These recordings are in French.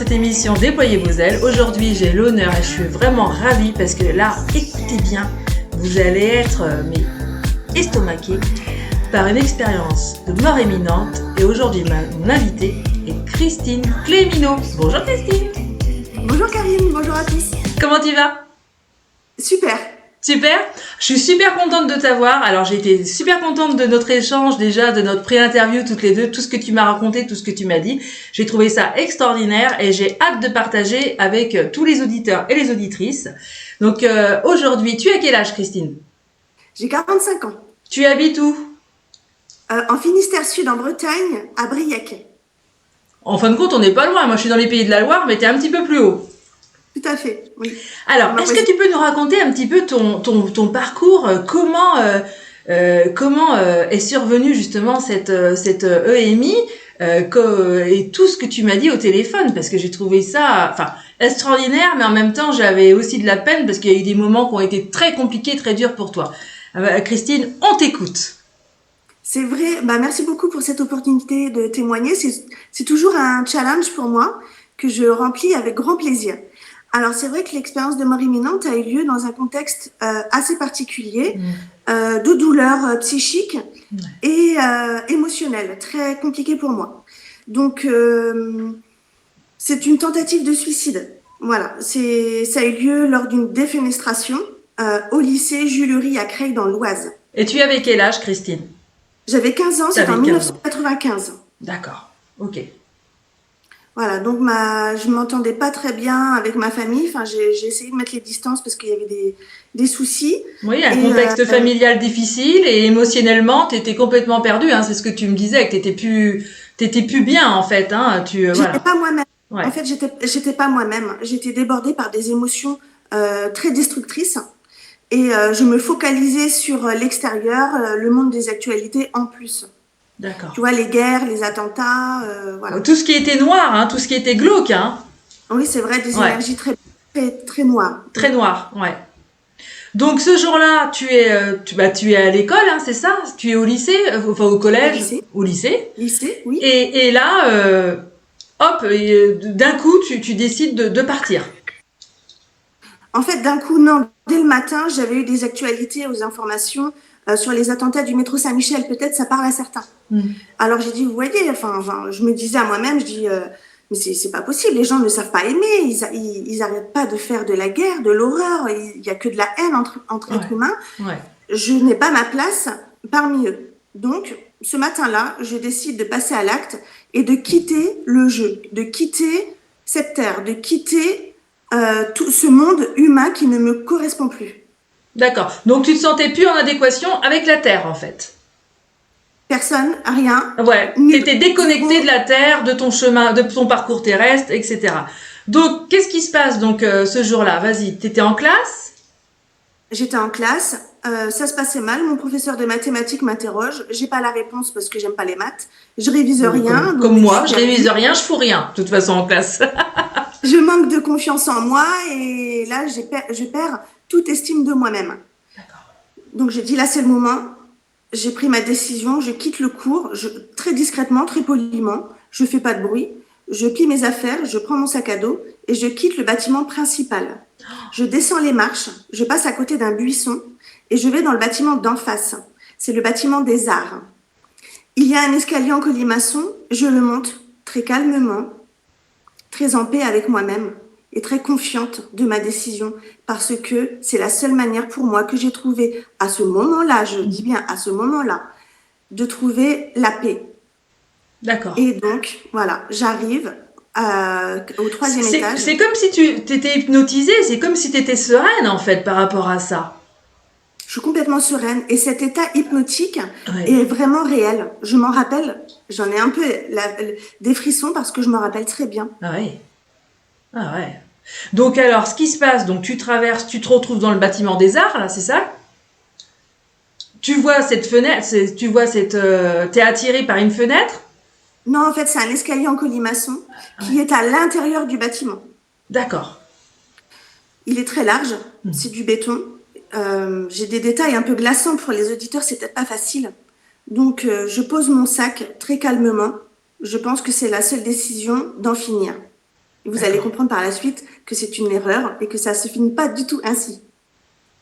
cette émission Déployez vos ailes. Aujourd'hui, j'ai l'honneur et je suis vraiment ravie parce que là, écoutez bien, vous allez être estomaqué par une expérience de mort imminente. Et aujourd'hui, mon invitée est Christine Clémineau. Bonjour Christine. Bonjour Karine, bonjour à tous. Comment tu vas? Super. Super, je suis super contente de t'avoir. Alors j'ai été super contente de notre échange déjà, de notre pré-interview toutes les deux, tout ce que tu m'as raconté, tout ce que tu m'as dit. J'ai trouvé ça extraordinaire et j'ai hâte de partager avec tous les auditeurs et les auditrices. Donc aujourd'hui, tu as quel âge Christine? J'ai 45 ans. Tu habites où? En Finistère Sud, en Bretagne, à Briec. En fin de compte, on n'est pas loin. Moi je suis dans les pays de la Loire, mais t'es un petit peu plus haut. Tout à fait, oui. Alors, est-ce que tu peux nous raconter un petit peu ton parcours, comment est survenue justement cette EMI et tout ce que tu m'as dit au téléphone, parce que j'ai trouvé ça extraordinaire, mais en même temps j'avais aussi de la peine parce qu'il y a eu des moments qui ont été très compliqués, très durs pour toi. Christine, on t'écoute. C'est vrai, merci beaucoup pour cette opportunité de témoigner. C'est toujours un challenge pour moi que je remplis avec grand plaisir. Alors, c'est vrai que l'expérience de mort imminente a eu lieu dans un contexte assez particulier, de douleur psychique et émotionnelle, très compliqué pour moi. Donc, c'est une tentative de suicide. Voilà, ça a eu lieu lors d'une défenestration au lycée Jules Hury à Creil dans l'Oise. Et tu avais quel âge, Christine? J'avais 15 ans, c'était en 1995. D'accord, ok. Voilà, donc je m'entendais pas très bien avec ma famille. Enfin, j'ai essayé de mettre les distances parce qu'il y avait des soucis. Oui, un contexte familial difficile et émotionnellement, tu étais complètement perdue. Hein, c'est ce que tu me disais, que t'étais plus bien en fait. Hein, j'étais pas moi-même. Ouais. En fait, j'étais pas moi-même. J'étais débordée par des émotions très destructrices et je me focalisais sur l'extérieur, le monde des actualités en plus. D'accord. Tu vois, les guerres, les attentats, voilà. Tout ce qui était noir, hein, tout ce qui était glauque. Hein. Oui, c'est vrai, des énergies très, très, très noires. Très noires, ouais. Donc ce jour-là, tu es à l'école, hein, c'est ça? Tu es au lycée, au collège? Au lycée. Lycée, oui. Et là, d'un coup, tu décides de partir. En fait, d'un coup, non. Dès le matin, j'avais eu des actualités aux informations sur les attentats du métro Saint-Michel. Peut-être ça parle à certains. Alors j'ai dit, vous voyez, je me disais à moi-même, mais c'est pas possible, les gens ne savent pas aimer, ils arrêtent pas de faire de la guerre, de l'horreur, il y a que de la haine entre êtres humains. Ouais. Je n'ai pas ma place parmi eux. Donc, ce matin-là, je décide de passer à l'acte et de quitter le jeu, de quitter cette terre, de quitter tout ce monde humain qui ne me correspond plus. D'accord. Donc, tu te sentais plus en adéquation avec la Terre, en fait. Personne, rien. Ouais. Tu étais déconnecté de la Terre, de ton chemin, de ton parcours terrestre, etc. Donc, qu'est-ce qui se passe donc ce jour-là? Vas-y, tu étais en classe? J'étais en classe. Ça se passait mal. Mon professeur de mathématiques m'interroge. J'ai pas la réponse parce que j'aime pas les maths. Je révise rien. Comme moi, je révise rien, je fous rien. De toute façon, en classe. Je manque de confiance en moi et là, je perds toute estime de moi-même. D'accord. Donc, je dis là, c'est le moment. J'ai pris ma décision. Je quitte le cours, très discrètement, très poliment. Je fais pas de bruit. Je plie mes affaires, je prends mon sac à dos et je quitte le bâtiment principal. Je descends les marches, je passe à côté d'un buisson et je vais dans le bâtiment d'en face. C'est le bâtiment des Arts. Il y a un escalier en colimaçon, je le monte très calmement, très en paix avec moi-même et très confiante de ma décision parce que c'est la seule manière pour moi que j'ai trouvé à ce moment-là, je dis bien à ce moment-là, de trouver la paix. D'accord. Et donc, voilà, j'arrive au 3e étage. C'est comme si tu étais hypnotisée, c'est comme si tu étais sereine en fait par rapport à ça. Je suis complètement sereine et cet état hypnotique est vraiment réel. Je m'en rappelle, j'en ai un peu des frissons parce que je me rappelle très bien. Ah oui. Ah ouais. Donc alors, ce qui se passe, donc tu traverses, tu te retrouves dans le bâtiment des Arts, là, c'est ça? Tu vois cette fenêtre, t'es attiré par une fenêtre? Non, en fait, c'est un escalier en colimaçon qui est à l'intérieur du bâtiment. D'accord. Il est très large, c'est du béton. J'ai des détails un peu glaçants pour les auditeurs, c'est peut-être pas facile. Donc, je pose mon sac très calmement. Je pense que c'est la seule décision d'en finir. Et vous D'accord. allez comprendre par la suite que c'est une erreur et que ça se finit pas du tout ainsi.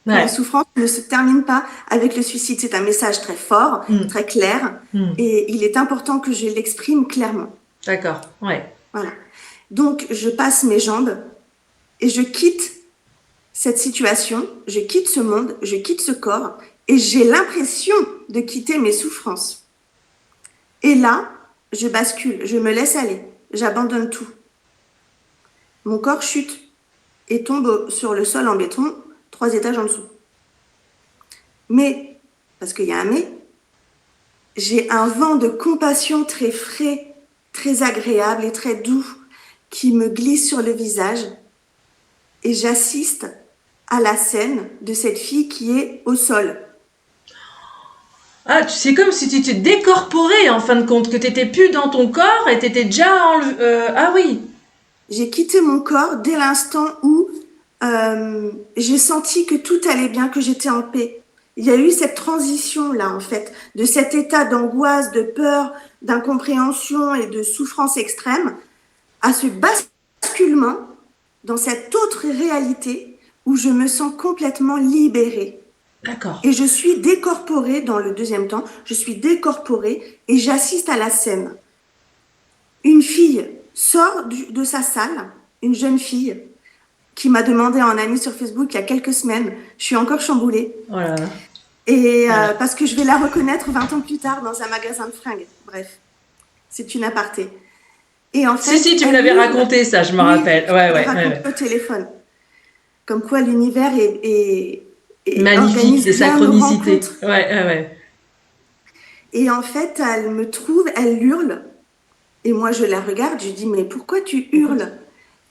Ouais. La souffrance ne se termine pas avec le suicide. C'est un message très fort, très clair, et il est important que je l'exprime clairement. D'accord. Ouais. Voilà. Donc, je passe mes jambes et je quitte cette situation, je quitte ce monde, je quitte ce corps, et j'ai l'impression de quitter mes souffrances. Et là, je bascule, je me laisse aller, j'abandonne tout. Mon corps chute et tombe sur le sol en béton, 3 étages en dessous. Mais, parce qu'il y a un mais, j'ai un vent de compassion très frais, très agréable et très doux qui me glisse sur le visage et j'assiste à la scène de cette fille qui est au sol. Ah, c'est comme si tu t'es décorporé en fin de compte, que t'étais plus dans ton corps et t'étais déjà ah oui. J'ai quitté mon corps dès l'instant où j'ai senti que tout allait bien, que j'étais en paix. Il y a eu cette transition-là, en fait, de cet état d'angoisse, de peur, d'incompréhension et de souffrance extrême à ce basculement dans cette autre réalité où je me sens complètement libérée. D'accord. Et je suis décorporée dans le deuxième temps, je suis décorporée et j'assiste à la scène. Une fille sort de sa salle, une jeune fille qui m'a demandé en amie sur Facebook il y a quelques semaines. Je suis encore chamboulée. Oh là là. Et parce que je vais la reconnaître 20 ans plus tard dans un magasin de fringues. Bref, c'est une aparté. Et en fait, Si, tu me l'avais raconté, ça, je me rappelle. Ouais. Au téléphone. Comme quoi l'univers est magnifique, des synchronicités. Ouais. Et en fait, elle me trouve, elle hurle. Et moi, je la regarde, je dis, mais pourquoi tu hurles ?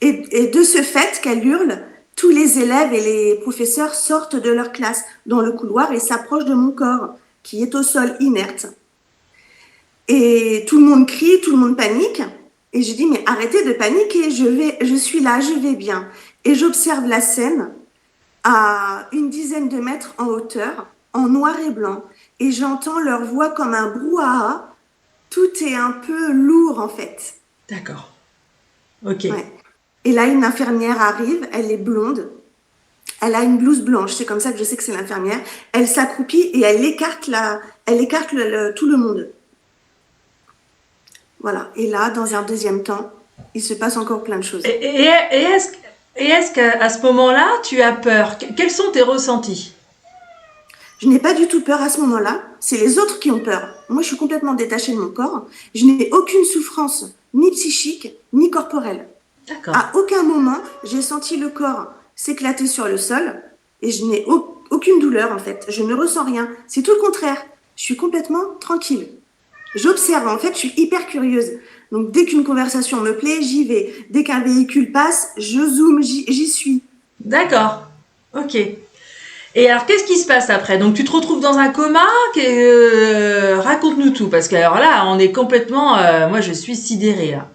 Et de ce fait qu'elle hurle, tous les élèves et les professeurs sortent de leur classe dans le couloir et s'approchent de mon corps, qui est au sol inerte. Et tout le monde crie, tout le monde panique. Et je dis, mais arrêtez de paniquer, je suis là, je vais bien. Et j'observe la scène à une dizaine de mètres en hauteur, en noir et blanc. Et j'entends leur voix comme un brouhaha. Tout est un peu lourd, en fait. D'accord. Ok. Ouais. Et là, une infirmière arrive, elle est blonde, elle a une blouse blanche, c'est comme ça que je sais que c'est l'infirmière. Elle s'accroupit et elle écarte tout le monde. Voilà. Et là, dans un deuxième temps, il se passe encore plein de choses. Et est-ce qu'à ce moment-là, tu as peur ? Quels sont tes ressentis ? Je n'ai pas du tout peur à ce moment-là. C'est les autres qui ont peur. Moi, je suis complètement détachée de mon corps. Je n'ai aucune souffrance, ni psychique, ni corporelle. D'accord. À aucun moment, j'ai senti le corps s'éclater sur le sol et je n'ai aucune douleur, en fait. Je ne ressens rien. C'est tout le contraire. Je suis complètement tranquille. J'observe, en fait, je suis hyper curieuse. Donc, dès qu'une conversation me plaît, j'y vais. Dès qu'un véhicule passe, je zoome, j'y suis. D'accord. Ok. Et alors, qu'est-ce qui se passe après ? Donc, tu te retrouves dans un coma ? Raconte-nous tout, parce que alors là, on est complètement... moi, je suis sidérée, là.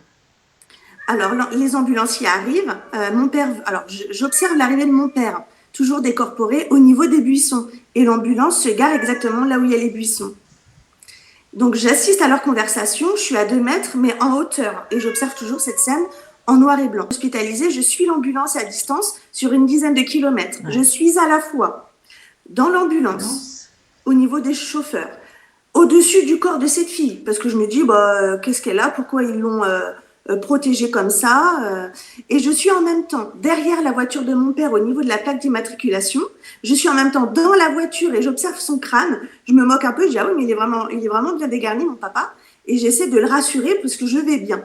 Alors, les ambulanciers arrivent. Mon père... Alors, j'observe l'arrivée de mon père, toujours décorporé, au niveau des buissons. Et l'ambulance se gare exactement là où il y a les buissons. Donc, j'assiste à leur conversation. Je suis à 2 mètres, mais en hauteur. Et j'observe toujours cette scène en noir et blanc. Hospitalisée, je suis l'ambulance à distance sur une dizaine de kilomètres. Ouais. Je suis à la fois dans l'ambulance, au niveau des chauffeurs, au-dessus du corps de cette fille. Parce que je me dis, qu'est-ce qu'elle a ? Pourquoi ils l'ont protégée comme ça ? Et je suis en même temps derrière la voiture de mon père au niveau de la plaque d'immatriculation. Je suis en même temps dans la voiture et j'observe son crâne. Je me moque un peu, je dis, ah oui, mais il est vraiment bien dégarni, mon papa. Et j'essaie de le rassurer parce que je vais bien.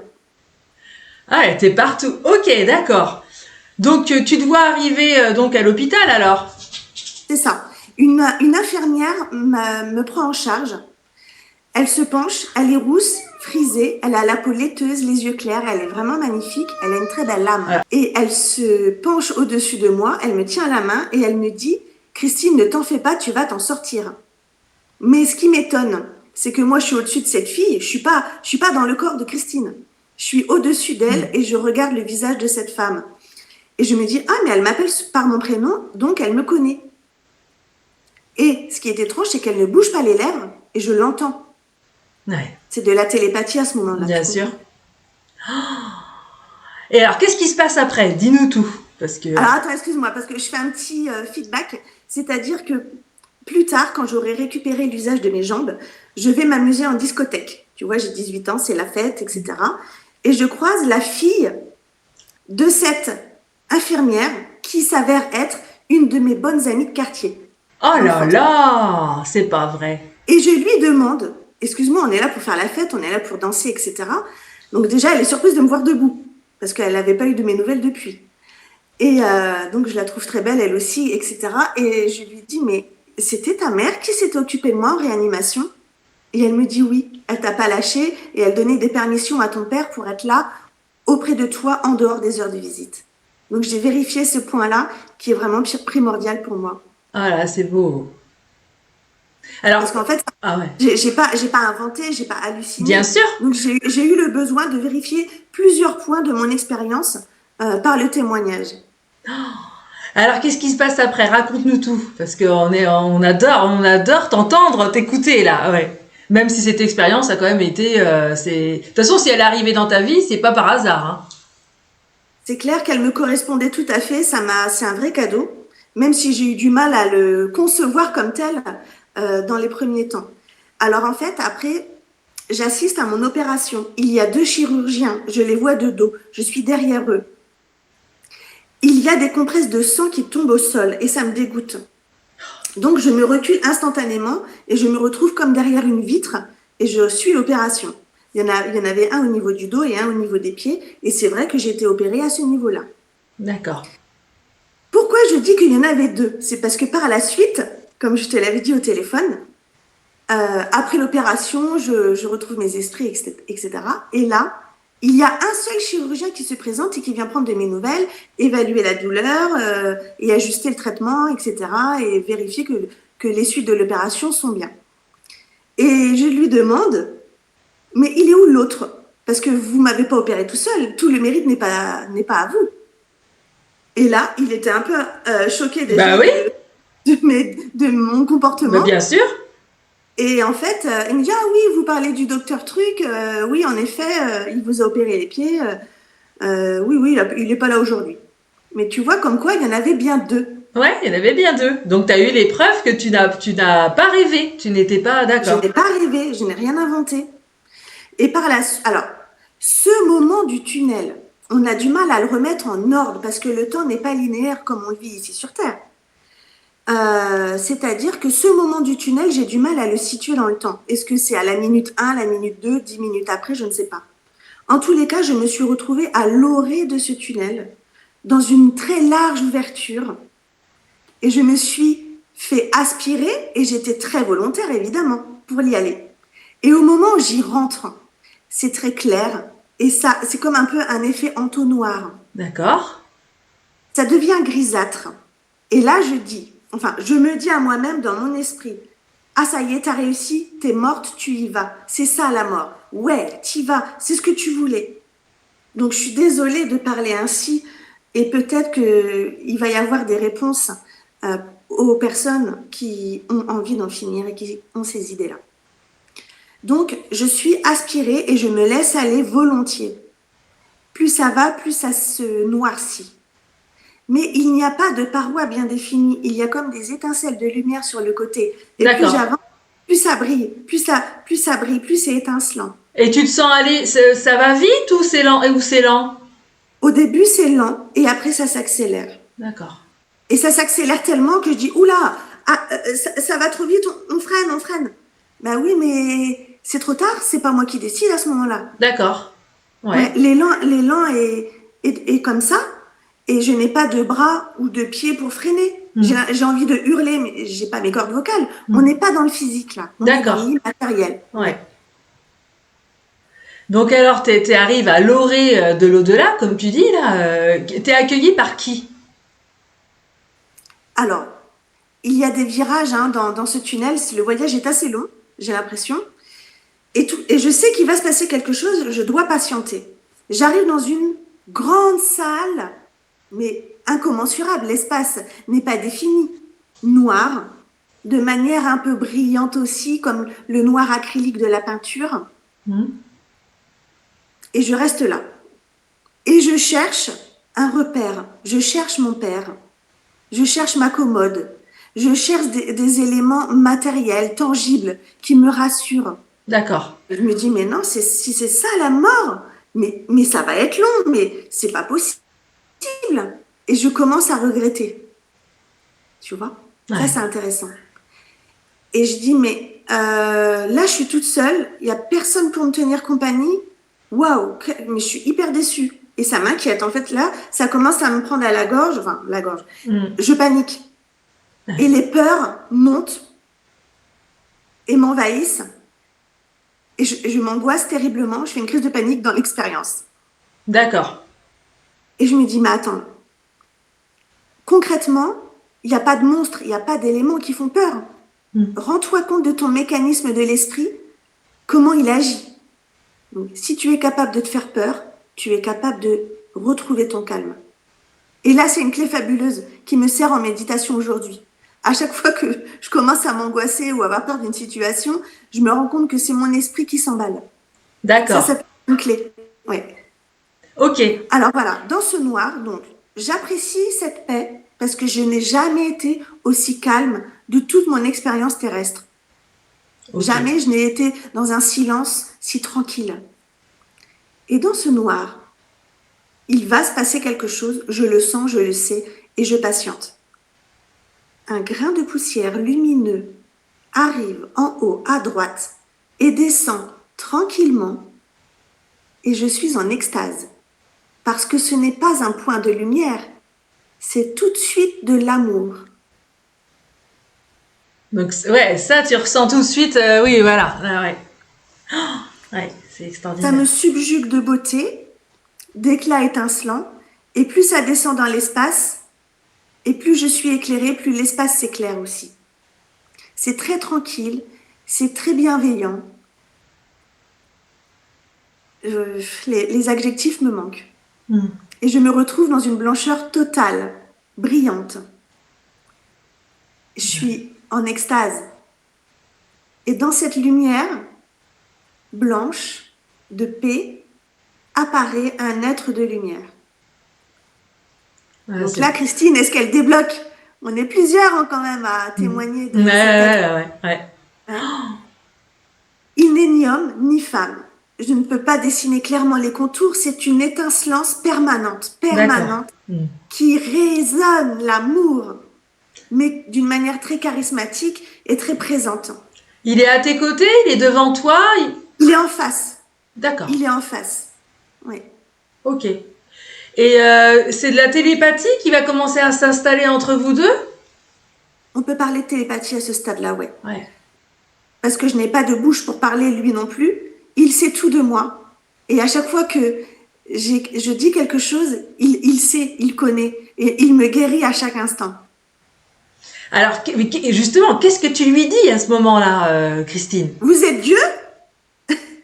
Ah, t'es partout. Ok, d'accord. Donc, tu te vois arriver donc à l'hôpital, alors ? C'est ça. Une infirmière me prend en charge. Elle se penche, elle est rousse, frisée, elle a la peau laiteuse, les yeux clairs, elle est vraiment magnifique, elle a une très belle âme. Ah. Et elle se penche au-dessus de moi, elle me tient la main et elle me dit « Christine, ne t'en fais pas, tu vas t'en sortir. » Mais ce qui m'étonne, c'est que moi je suis au-dessus de cette fille, je suis pas dans le corps de Christine. Je suis au-dessus d'elle et je regarde le visage de cette femme. Et je me dis « Ah, mais elle m'appelle par mon prénom, donc elle me connaît. » Et ce qui est étrange, c'est qu'elle ne bouge pas les lèvres et je l'entends. Ouais. C'est de la télépathie à ce moment-là. Bien sûr. Et alors, qu'est-ce qui se passe après? Dis-nous tout. Parce que... Alors attends, excuse-moi, parce que je fais un petit feedback, c'est-à-dire que plus tard, quand j'aurai récupéré l'usage de mes jambes, je vais m'amuser en discothèque. Tu vois, j'ai 18 ans, c'est la fête, etc. Et je croise la fille de cette infirmière qui s'avère être une de mes bonnes amies de quartier. Oh là D'enfance. là, c'est pas vrai. Et je lui demande, excuse-moi, on est là pour faire la fête, on est là pour danser, etc. Donc déjà, elle est surprise de me voir debout, parce qu'elle n'avait pas eu de mes nouvelles depuis. Et donc, je la trouve très belle, elle aussi, etc. Et je lui dis, mais c'était ta mère qui s'était occupée de moi en réanimation? Et elle me dit oui, elle t'a pas lâché et elle donnait des permissions à ton père pour être là auprès de toi en dehors des heures de visite. Donc, j'ai vérifié ce point-là qui est vraiment primordial pour moi. Ah là, c'est beau. Alors, Parce qu'en fait, ah ouais, j'ai pas inventé, j'ai pas bien halluciné. sûr. Donc, j'ai eu le besoin de vérifier plusieurs points de mon expérience par le témoignage. Alors, qu'est-ce qui se passe après? Raconte-nous tout. Parce on adore t'entendre, t'écouter là, ouais. Même si cette expérience a quand même été, de toute façon, si elle est arrivée dans ta vie, c'est pas par hasard, hein. C'est clair qu'elle me correspondait tout à fait, c'est un vrai cadeau, même si j'ai eu du mal à le concevoir comme tel dans les premiers temps. Alors en fait, après, j'assiste à mon opération. Il y a deux chirurgiens, je les vois de dos, je suis derrière eux. Il y a des compresses de sang qui tombent au sol et ça me dégoûte. Donc je me recule instantanément et je me retrouve comme derrière une vitre et je suis l'opération. Il y en avait un au niveau du dos et un au niveau des pieds et c'est vrai que j'ai été opérée à ce niveau-là. D'accord. Pourquoi je dis qu'il y en avait deux? C'est parce que par la suite, comme je te l'avais dit au téléphone, après l'opération, je retrouve mes esprits, etc. Et là, il y a un seul chirurgien qui se présente et qui vient prendre de mes nouvelles, évaluer la douleur et ajuster le traitement, etc. Et vérifier que les suites de l'opération sont bien. Et je lui demande, mais il est où l'autre? Parce que vous ne m'avez pas opéré tout seul, tout le mérite n'est pas à vous. Et là, il était un peu choqué Bah déjà oui, de mon bah comportement. bien sûr. Et en fait, il me dit, ah oui, vous parlez du docteur Truc. Oui, en effet, il vous a opéré les pieds. Oui, oui, il n'est pas là aujourd'hui. Mais tu vois, comme quoi, il y en avait bien deux. Ouais, il y en avait bien deux. Donc, tu as eu les preuves que tu n'as pas rêvé. Tu n'étais pas Je d'accord. n'ai pas rêvé, je n'ai rien inventé. Et alors, ce moment du tunnel, on a du mal à le remettre en ordre parce que le temps n'est pas linéaire comme on le vit ici sur Terre. C'est-à-dire que ce moment du tunnel, j'ai du mal à le situer dans le temps. Est-ce que c'est à la minute 1, la minute 2, 10 minutes après, je ne sais pas. En tous les cas, je me suis retrouvée à l'orée de ce tunnel, dans une très large ouverture, et je me suis fait aspirer, et j'étais très volontaire, évidemment, pour y aller. Et au moment où j'y rentre, c'est très clair, et ça, c'est comme un peu un effet entonnoir. D'accord. Ça devient grisâtre. Et là, je me dis à moi-même dans mon esprit, ah ça y est, t'as réussi, t'es morte, tu y vas. C'est ça la mort. Ouais, t'y vas, c'est ce que tu voulais. Donc je suis désolée de parler ainsi et peut-être qu'il va y avoir des réponses aux personnes qui ont envie d'en finir et qui ont ces idées-là. Donc je suis aspirée et je me laisse aller volontiers. Plus ça va, plus ça se noircit. Mais il n'y a pas de paroi bien définie. Il y a comme des étincelles de lumière sur le côté. Et plus D'accord. j'avance, plus ça brille, plus ça brille, plus c'est étincelant. Et tu te sens aller, ça va vite ou c'est lent? Ou c'est lent? Au début, c'est lent et après, ça s'accélère. D'accord. Et ça s'accélère tellement que je dis, oula, ça va trop vite, on freine, on freine. Ben oui, mais c'est trop tard, c'est pas moi qui décide à ce moment-là. D'accord. Ouais, Ouais. l'élan est comme ça, et je n'ai pas de bras ou de pieds pour freiner. Hmm. J'ai envie de hurler, mais j'ai pas mes cordes vocales. On Hmm. n'est pas dans le physique là, on est dans D'accord. l'immatériel. Ouais. Donc alors, t'es arrives à l'orée de l'au-delà, comme tu dis là. T'es accueilli par qui? Alors, il y a des virages hein, dans ce tunnel. Le voyage est assez long, j'ai l'impression. Et je sais qu'il va se passer quelque chose, je dois patienter. J'arrive dans une grande salle, mais incommensurable. L'espace n'est pas défini. Noir, de manière un peu brillante aussi, comme le noir acrylique de la peinture. Hmm. Et je reste là. Et je cherche un repère. Je cherche mon père. Je cherche ma commode. Je cherche des éléments matériels, tangibles, qui me rassurent. D'accord. Je me dis, mais non, si c'est ça la mort, mais ça va être long, mais c'est pas possible. Et je commence à regretter. Tu vois? Ouais. Ça, c'est intéressant. Et je dis, mais là, je suis toute seule, il n'y a personne pour me tenir compagnie. Waouh, mais je suis hyper déçue. Et ça m'inquiète. En fait, là, ça commence à me prendre à la gorge. Enfin, la gorge. Je panique. Et les peurs montent et m'envahissent. Et je m'angoisse terriblement. Je fais une crise de panique dans l'expérience. D'accord. Et je me dis, mais attends, concrètement, il n'y a pas de monstres, il n'y a pas d'éléments qui font peur. Rends-toi compte de ton mécanisme de l'esprit, comment il agit. Donc, si tu es capable de te faire peur, tu es capable de retrouver ton calme. Et là, c'est une clé fabuleuse qui me sert en méditation aujourd'hui. À chaque fois que je commence à m'angoisser ou à avoir peur d'une situation, je me rends compte que c'est mon esprit qui s'emballe. D'accord. Ça, c'est une clé. Ouais. Ok. Alors voilà, dans ce noir, donc, j'apprécie cette paix parce que je n'ai jamais été aussi calme de toute mon expérience terrestre. Okay. Jamais je n'ai été dans un silence si tranquille. Et dans ce noir, il va se passer quelque chose, je le sens, je le sais, et je patiente. Un grain de poussière lumineux arrive en haut à droite et descend tranquillement, et je suis en extase. Parce que ce n'est pas un point de lumière, c'est tout de suite de l'amour. Donc, ouais, ça, tu ressens tout de suite, oui, voilà. Ouais. Oh, ouais, c'est extraordinaire. Ça me subjugue de beauté, d'éclat étincelant, et plus ça descend dans l'espace, et plus je suis éclairée, plus l'espace s'éclaire aussi. C'est très tranquille, c'est très bienveillant. Les adjectifs me manquent. Et je me retrouve dans une blancheur totale, brillante. Je suis en extase. Et dans cette lumière blanche, de paix, apparaît un être de lumière. Donc là, Christine, est-ce qu'elle débloque? On est plusieurs quand même à témoigner de cet être. Ouais. Hein? Il n'est ni homme ni femme. Je ne peux pas dessiner clairement les contours. C'est une étincelance permanente, qui résonne l'amour, mais d'une manière très charismatique et très présente. Il est à tes côtés? Il est devant toi? Il est en face. D'accord. Il est en face. Oui. Ok. Et c'est de la télépathie qui va commencer à s'installer entre vous deux? On peut parler de télépathie à ce stade-là, ouais. Parce que je n'ai pas de bouche pour parler, lui non plus. Il sait tout de moi. Et à chaque fois que je dis quelque chose, il sait, il connaît. Et il me guérit à chaque instant. Alors, justement, qu'est-ce que tu lui dis à ce moment-là, Christine? Vous êtes Dieu?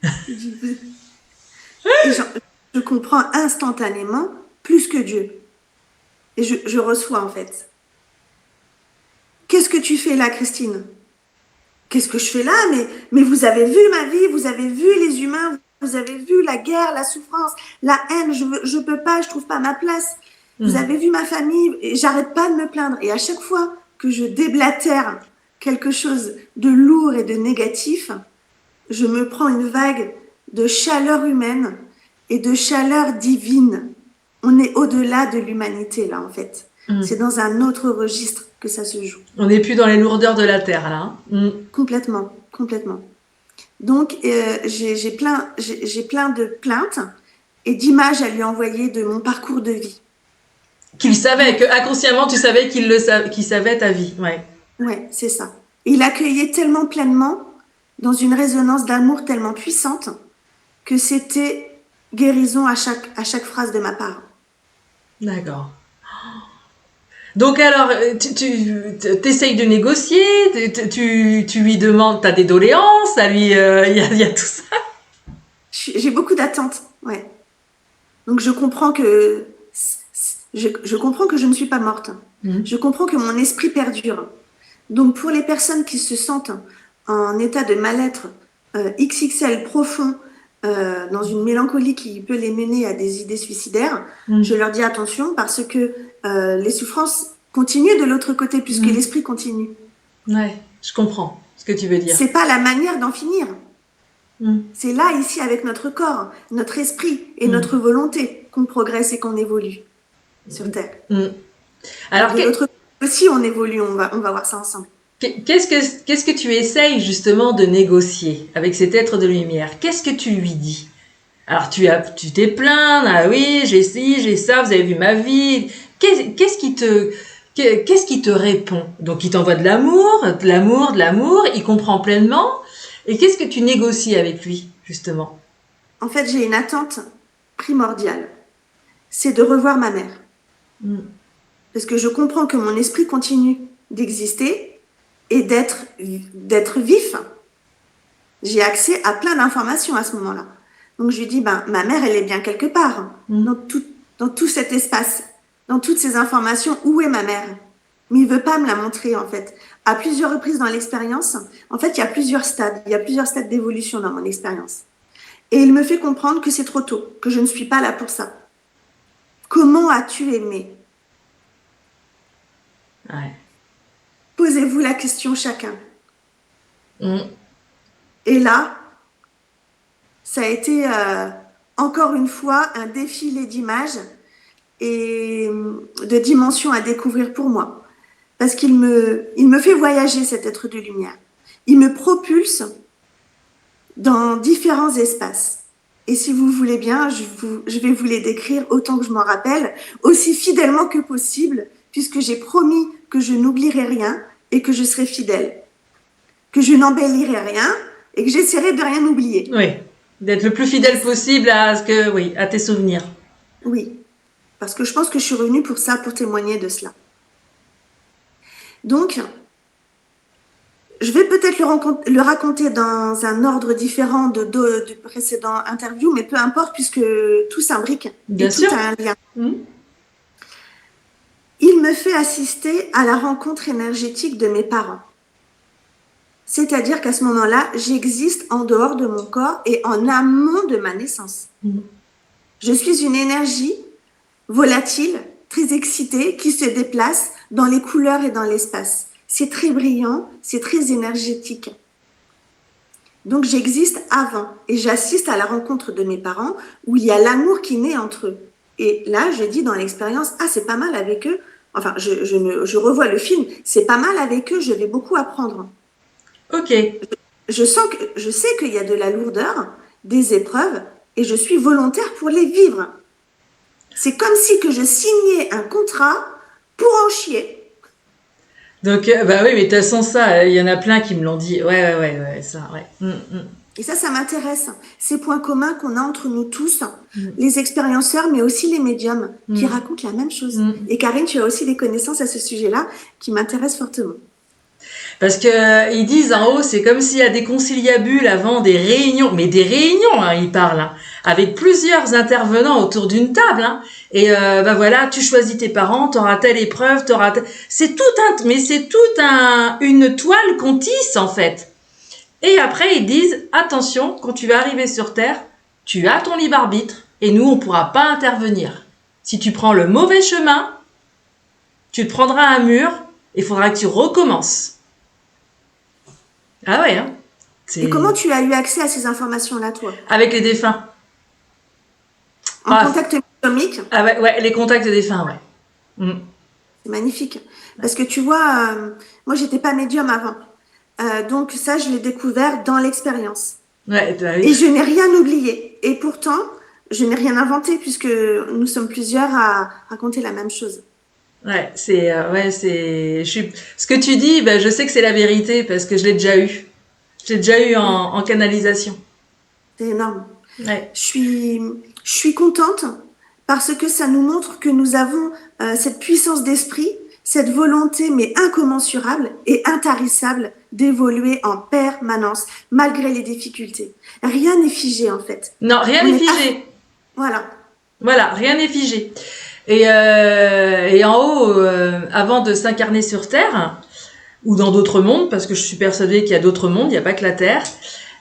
Et je comprends instantanément plus que Dieu. Et je reçois, en fait. Qu'est-ce que tu fais là, Christine? Qu'est-ce que je fais là? Mais vous avez vu ma vie, vous avez vu les humains, vous avez vu la guerre, la souffrance, la haine, je peux pas, je trouve pas ma place. Vous avez vu ma famille, et j'arrête pas de me plaindre. Et à chaque fois que je déblatère quelque chose de lourd et de négatif, je me prends une vague de chaleur humaine et de chaleur divine. On est au-delà de l'humanité, là, en fait. C'est dans un autre registre que ça se joue. On n'est plus dans les lourdeurs de la terre, là. Complètement. Donc, j'ai plein de plaintes et d'images à lui envoyer de mon parcours de vie. Qu'il savait, que inconsciemment tu savais qu'il savait ta vie. Ouais, c'est ça. Et il accueillait tellement pleinement, dans une résonance d'amour tellement puissante, que c'était guérison à chaque phrase de ma part. D'accord. Donc alors, tu essayes de négocier, tu lui demandes, t'as des doléances, il y a tout ça. J'ai beaucoup d'attentes, ouais. Donc je comprends que je ne suis pas morte. Je comprends que mon esprit perdure. Donc pour les personnes qui se sentent en état de mal-être XXL profond, dans une mélancolie qui peut les mener à des idées suicidaires, je leur dis attention parce que les souffrances continuent de l'autre côté puisque l'esprit continue. Ouais, je comprends ce que tu veux dire. C'est pas la manière d'en finir. C'est là, ici, avec notre corps, notre esprit et notre volonté qu'on progresse et qu'on évolue sur Terre. Alors, de l'autre côté aussi, on évolue, on va voir ça ensemble. Qu'est-ce que tu essayes justement de négocier avec cet être de lumière? Qu'est-ce que tu lui dis? Alors tu t'es plaint, ah oui, j'ai ci, j'ai ça, vous avez vu ma vie. Qu'est-ce qui te répond? Donc il t'envoie de l'amour, il comprend pleinement. Et qu'est-ce que tu négocies avec lui, justement? En fait, j'ai une attente primordiale. C'est de revoir ma mère. Parce que je comprends que mon esprit continue d'exister et d'être vif. J'ai accès à plein d'informations à ce moment-là. Donc je lui dis, ma mère, elle est bien quelque part, dans tout cet espace, dans toutes ces informations. Où est ma mère? Mais il veut pas me la montrer, en fait. À plusieurs reprises dans l'expérience, en fait, il y a plusieurs stades d'évolution dans mon expérience. Et il me fait comprendre que c'est trop tôt, que je ne suis pas là pour ça. Comment as-tu aimé? Ouais. Posez-vous la question chacun. Et là, ça a été encore une fois un défilé d'images et de dimensions à découvrir pour moi. Parce qu'il me fait voyager, cet être de lumière. Il me propulse dans différents espaces. Et si vous voulez bien, je vais vous les décrire autant que je m'en rappelle, aussi fidèlement que possible, puisque j'ai promis que je n'oublierai rien et que je serai fidèle. Que je n'embellirai rien et que j'essaierai de rien oublier. Oui, d'être le plus fidèle possible à tes souvenirs. Oui, parce que je pense que je suis revenue pour ça, pour témoigner de cela. Donc, je vais peut-être le raconter dans un ordre différent du précédent interview, mais peu importe puisque tout s'imbrique Bien et sûr. tout a un lien. Il me fait assister à la rencontre énergétique de mes parents. C'est-à-dire qu'à ce moment-là, j'existe en dehors de mon corps et en amont de ma naissance. Je suis une énergie volatile, très excitée, qui se déplace dans les couleurs et dans l'espace. C'est très brillant, c'est très énergétique. Donc j'existe avant et j'assiste à la rencontre de mes parents où il y a l'amour qui naît entre eux. Et là, je dis dans l'expérience, c'est pas mal avec eux. Enfin, je revois le film, c'est pas mal avec eux, je vais beaucoup apprendre. Ok. Je sais qu'il y a de la lourdeur, des épreuves, et je suis volontaire pour les vivre. C'est comme si que je signais un contrat pour en chier. Donc, oui, mais de toute façon, ça, il y en a plein qui me l'ont dit. Ouais, ça, ouais. Et ça m'intéresse. Ces points communs qu'on a entre nous tous, les expérienceurs, mais aussi les médiums, qui racontent la même chose. Et Karine, tu as aussi des connaissances à ce sujet-là qui m'intéressent fortement. Parce que ils disent en haut, c'est comme s'il y a des conciliabules avant des réunions, mais des réunions, ils parlent, avec plusieurs intervenants autour d'une table, et voilà, tu choisis tes parents, t'auras telle épreuve, c'est une toile qu'on tisse en fait. Et après ils disent attention, quand tu vas arriver sur Terre, tu as ton libre arbitre, et nous on pourra pas intervenir. Si tu prends le mauvais chemin, tu te prendras un mur, il faudra que tu recommences. Ah ouais, Et comment tu as eu accès à ces informations-là, toi? Avec les défunts. En contact médiumique? Ah ouais, les contacts des défunts, ouais. C'est magnifique. Parce que tu vois, moi, j'étais pas médium avant. Donc ça, je l'ai découvert dans l'expérience. Ouais, bah oui. Et je n'ai rien oublié. Et pourtant, je n'ai rien inventé puisque nous sommes plusieurs à raconter la même chose. Ouais, ce que tu dis, je sais que c'est la vérité parce que je l'ai déjà eu. J'ai déjà eu en canalisation. C'est énorme. Ouais. Je suis contente parce que ça nous montre que nous avons cette puissance d'esprit, cette volonté mais incommensurable et intarissable d'évoluer en permanence malgré les difficultés. Rien n'est figé en fait. Non, rien n'est figé. Voilà, rien n'est figé. Et en haut, avant de s'incarner sur Terre, ou dans d'autres mondes, parce que je suis persuadée qu'il y a d'autres mondes, il n'y a pas que la Terre,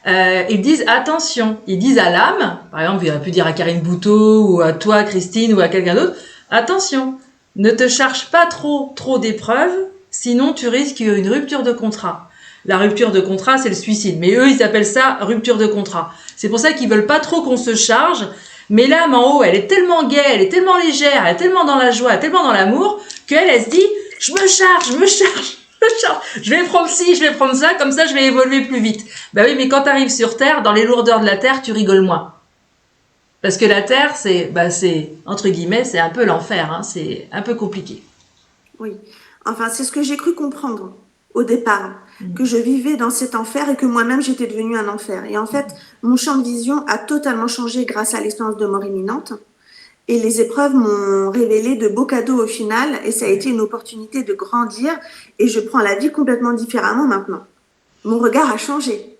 ils disent attention. Ils disent à l'âme, par exemple, il aurait pu dire à Karine Bouteau ou à toi, Christine, ou à quelqu'un d'autre, attention, ne te charge pas trop d'épreuves, sinon tu risques une rupture de contrat. La rupture de contrat, c'est le suicide. Mais eux, ils appellent ça rupture de contrat. C'est pour ça qu'ils veulent pas trop qu'on se charge. Mais l'âme en haut, elle est tellement gaie, elle est tellement légère, elle est tellement dans la joie, elle est tellement dans l'amour, elle se dit, je me charge. Je vais prendre ci, je vais prendre ça, comme ça je vais évoluer plus vite. Bah oui, mais quand tu arrives sur Terre, dans les lourdeurs de la Terre, tu rigoles moins. Parce que la Terre, c'est, entre guillemets, c'est un peu l'enfer, hein, c'est un peu compliqué. Oui. Enfin, c'est ce que j'ai cru comprendre au départ, que je vivais dans cet enfer et que moi-même j'étais devenue un enfer. Et en fait, mon champ de vision a totalement changé grâce à l'expérience de mort imminente. Et les épreuves m'ont révélé de beaux cadeaux au final, et ça a été une opportunité de grandir, et je prends la vie complètement différemment maintenant. Mon regard a changé.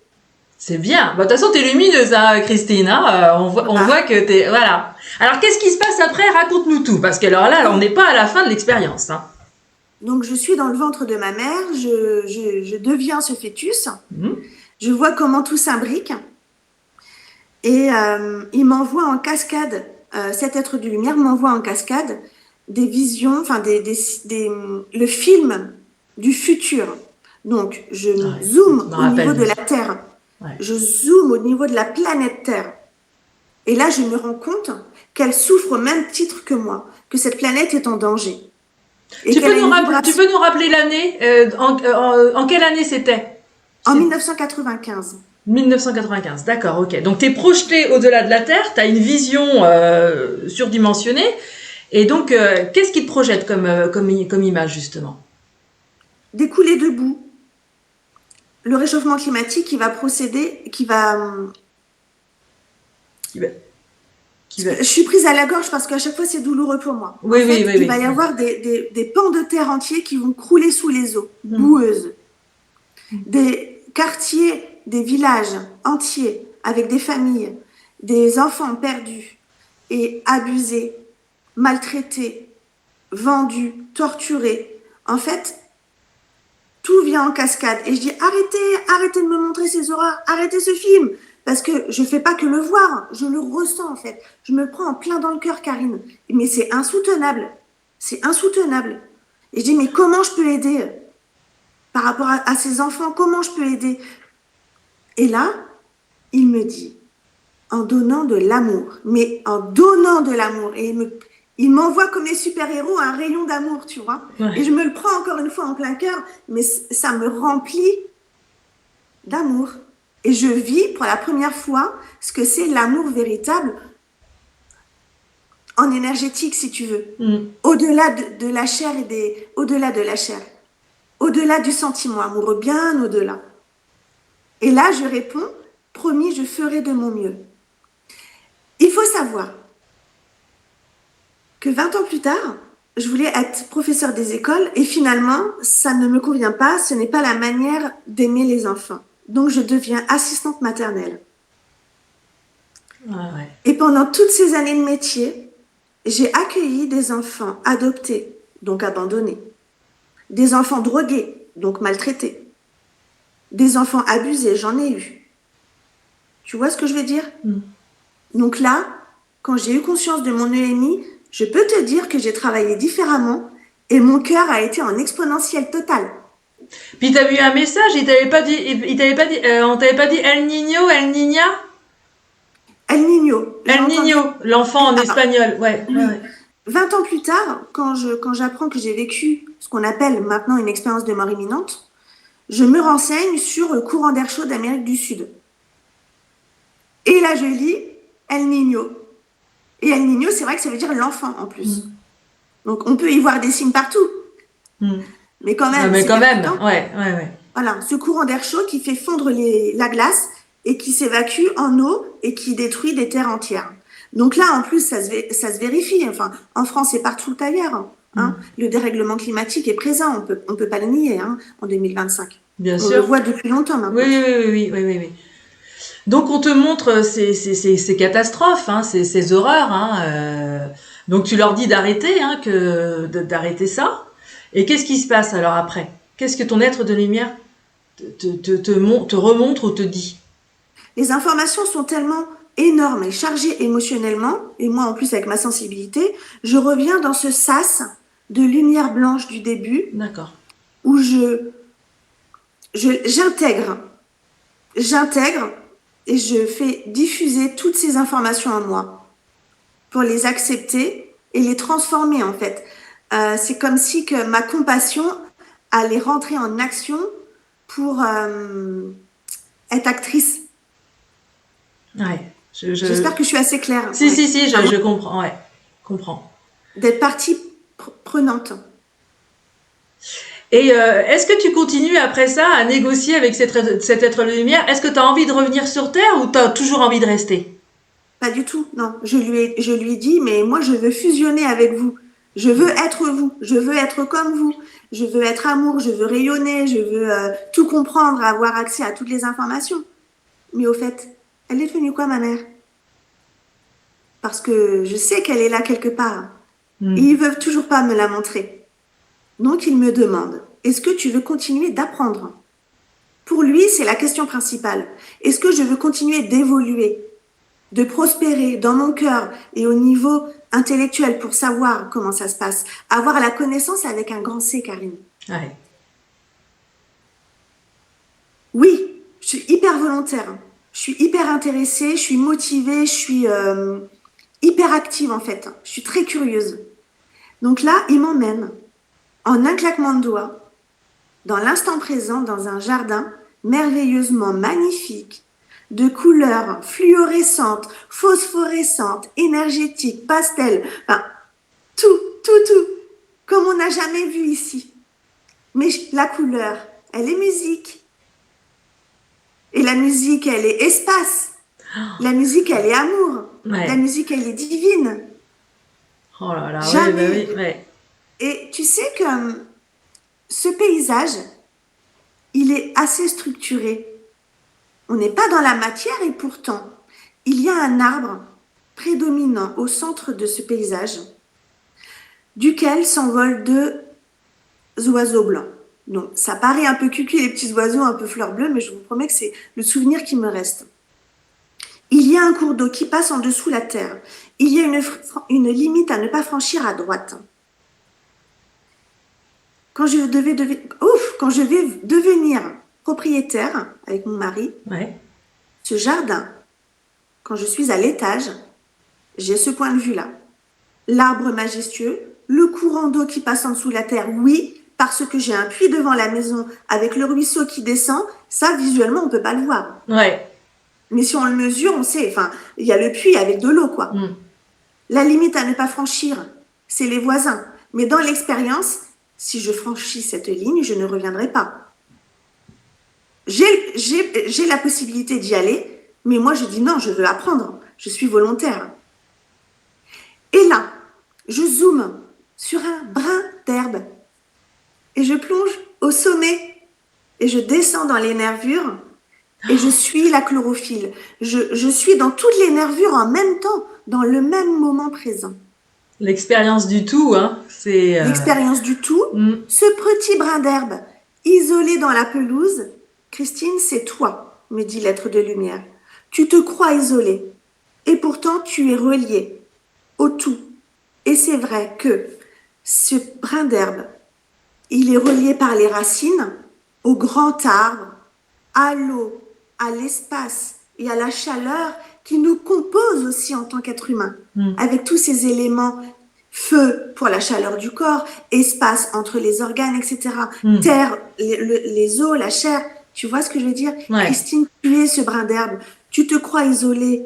C'est bien. De toute façon, t'es lumineuse, hein, Christine. Hein, on voit que t'es... Voilà. Alors, qu'est-ce qui se passe après? Raconte-nous tout. Parce que alors là, on n'est pas à la fin de l'expérience. Hein. Donc, je suis dans le ventre de ma mère, je deviens ce fœtus, je vois comment tout s'imbrique, et il m'envoie en cascade, cet être de lumière m'envoie en cascade des visions, enfin le film du futur. Donc, je zoome au niveau de la Terre, je zoome au niveau de la planète Terre, et là, je me rends compte qu'elle souffre au même titre que moi, que cette planète est en danger. Tu peux nous rappeler l'année en quelle année c'était? En 1995. 1995, d'accord, ok. Donc tu es projeté au-delà de la Terre, tu as une vision surdimensionnée. Et donc, qu'est-ce qui te projette comme image, justement? Des coulées de boue. Le réchauffement climatique qui va procéder, Je suis prise à la gorge parce qu'à chaque fois, c'est douloureux pour moi. Il va y avoir des pans de terre entiers qui vont crouler sous les eaux, boueuses. Des quartiers, des villages entiers avec des familles, des enfants perdus et abusés, maltraités, vendus, torturés. En fait, tout vient en cascade. Et je dis, arrêtez de me montrer ces horreurs, arrêtez ce film. Parce que je ne fais pas que le voir, je le ressens en fait. Je me prends en plein dans le cœur, Karine. Mais c'est insoutenable. C'est insoutenable. Et je dis, mais comment je peux aider par rapport à ces enfants? Comment je peux aider? Et là, il me dit, en donnant de l'amour. Mais en donnant de l'amour. Et il m'envoie comme les super-héros un rayon d'amour, tu vois. Ouais. Et je me le prends encore une fois en plein cœur, mais ça me remplit d'amour. Et je vis pour la première fois ce que c'est l'amour véritable en énergétique, si tu veux. Au-delà de la chair au-delà de la chair. Au-delà du sentiment amoureux, bien au-delà. Et là, je réponds, promis, je ferai de mon mieux. Il faut savoir que 20 ans plus tard, je voulais être professeure des écoles et finalement, ça ne me convient pas, ce n'est pas la manière d'aimer les enfants. Donc, je deviens assistante maternelle. Ah ouais. Et pendant toutes ces années de métier, j'ai accueilli des enfants adoptés, donc abandonnés, des enfants drogués, donc maltraités, des enfants abusés, j'en ai eu. Tu vois ce que je veux dire? Donc là, quand j'ai eu conscience de mon EMI, je peux te dire que j'ai travaillé différemment et mon cœur a été en exponentiel total. Puis t'as vu un message, on t'avait pas dit El Niño, El Niña? El Niño. El Niño, l'enfant en espagnol, ouais. 20 ans plus tard, quand j'apprends que j'ai vécu ce qu'on appelle maintenant une expérience de mort imminente, je me renseigne sur le courant d'air chaud d'Amérique du Sud. Et là, je lis El Niño. Et El Niño, c'est vrai que ça veut dire l'enfant en plus. Donc, on peut y voir des signes partout. Mais quand même. Ouais. Voilà, ce courant d'air chaud qui fait fondre la glace et qui s'évacue en eau et qui détruit des terres entières. Donc là, en plus, ça se vérifie. Enfin, en France et partout ailleurs. Le dérèglement climatique est présent. On peut pas le nier en 2025. Bien sûr. On le voit depuis longtemps maintenant. Oui. Donc, on te montre ces catastrophes, ces horreurs. Donc, tu leur dis d'arrêter, d'arrêter ça. Et qu'est-ce qui se passe alors après? Qu'est-ce que ton être de lumière te remontre ou te dit? Les informations sont tellement énormes et chargées émotionnellement, et moi en plus avec ma sensibilité, je reviens dans ce sas de lumière blanche du début D'accord. où j'intègre et je fais diffuser toutes ces informations en moi pour les accepter et les transformer en fait. C'est comme si que ma compassion allait rentrer en action pour être actrice. Ouais. J'espère que je suis assez claire. Si, Ouais. si, je comprends. Ouais, comprends. D'être partie prenante. Et est-ce que tu continues après ça à négocier avec cet être de lumière? Est-ce que tu as envie de revenir sur Terre ou tu as toujours envie de rester? Pas du tout, non. Je lui ai dit, mais moi, je veux fusionner avec vous. Je veux être vous. Je veux être comme vous. Je veux être amour. Je veux rayonner. Je veux tout comprendre, avoir accès à toutes les informations. Mais au fait, elle est devenue quoi, ma mère? Parce que je sais qu'elle est là quelque part. Et ils veulent toujours pas me la montrer. Donc, il me demande, est-ce que tu veux continuer d'apprendre? Pour lui, c'est la question principale. Est-ce que je veux continuer d'évoluer, de prospérer dans mon cœur et au niveau intellectuel pour savoir comment ça se passe? Avoir la connaissance avec un grand C, Karine. Ouais. Oui, je suis hyper volontaire. Je suis hyper intéressée, je suis motivée, je suis hyper active en fait. Je suis très curieuse. Donc là, il m'emmène en un claquement de doigts, dans l'instant présent, dans un jardin merveilleusement magnifique, de couleurs fluorescentes, phosphorescentes, énergétiques, pastel, enfin, tout, comme on n'a jamais vu ici. Mais la couleur, elle est musique. Et la musique, elle est espace. La musique, elle est amour. Ouais. La musique, elle est divine. Oh là là, Jamais. ouais, bah oui, ouais. Et tu sais que ce paysage, il est assez structuré. On n'est pas dans la matière et pourtant, il y a un arbre prédominant au centre de ce paysage, duquel s'envolent deux oiseaux blancs. Donc, ça paraît un peu cucu, les petits oiseaux un peu fleurs bleues, mais je vous promets que c'est le souvenir qui me reste. Il y a un cours d'eau qui passe en dessous la terre. Il y a une limite à ne pas franchir à droite. Quand je vais devenir propriétaire avec mon mari, Ouais. ce jardin, quand je suis à l'étage, j'ai ce point de vue-là. L'arbre majestueux, le courant d'eau qui passe en dessous la terre, oui, parce que j'ai un puits devant la maison avec le ruisseau qui descend, ça, visuellement, on ne peut pas le voir. Ouais. Mais si on le mesure, on sait, enfin, il y a le puits avec de l'eau, quoi. La limite à ne pas franchir, c'est les voisins. Mais dans l'expérience, si je franchis cette ligne, je ne reviendrai pas. J'ai la possibilité d'y aller, mais moi je dis non, je veux apprendre, je suis volontaire. Et là, je zoome sur un brin d'herbe et je plonge au sommet et je descends dans les nervures et je suis la chlorophylle. Je suis dans toutes les nervures en même temps, dans le même moment présent. L'expérience du tout, hein. C'est l'expérience du tout. Ce petit brin d'herbe isolé dans la pelouse, Christine, c'est toi, me dit l'être de lumière. Tu te crois isolée et pourtant tu es reliée au tout. Et c'est vrai que ce brin d'herbe, il est relié par les racines au grand arbre, à l'eau, à l'espace et à la chaleur qui nous compose aussi en tant qu'être humain, avec tous ces éléments. Feu pour la chaleur du corps, espace entre les organes, etc. Terre, les os, la chair. Tu vois ce que je veux dire? Ouais. Christine, tu es ce brin d'herbe. Tu te crois isolée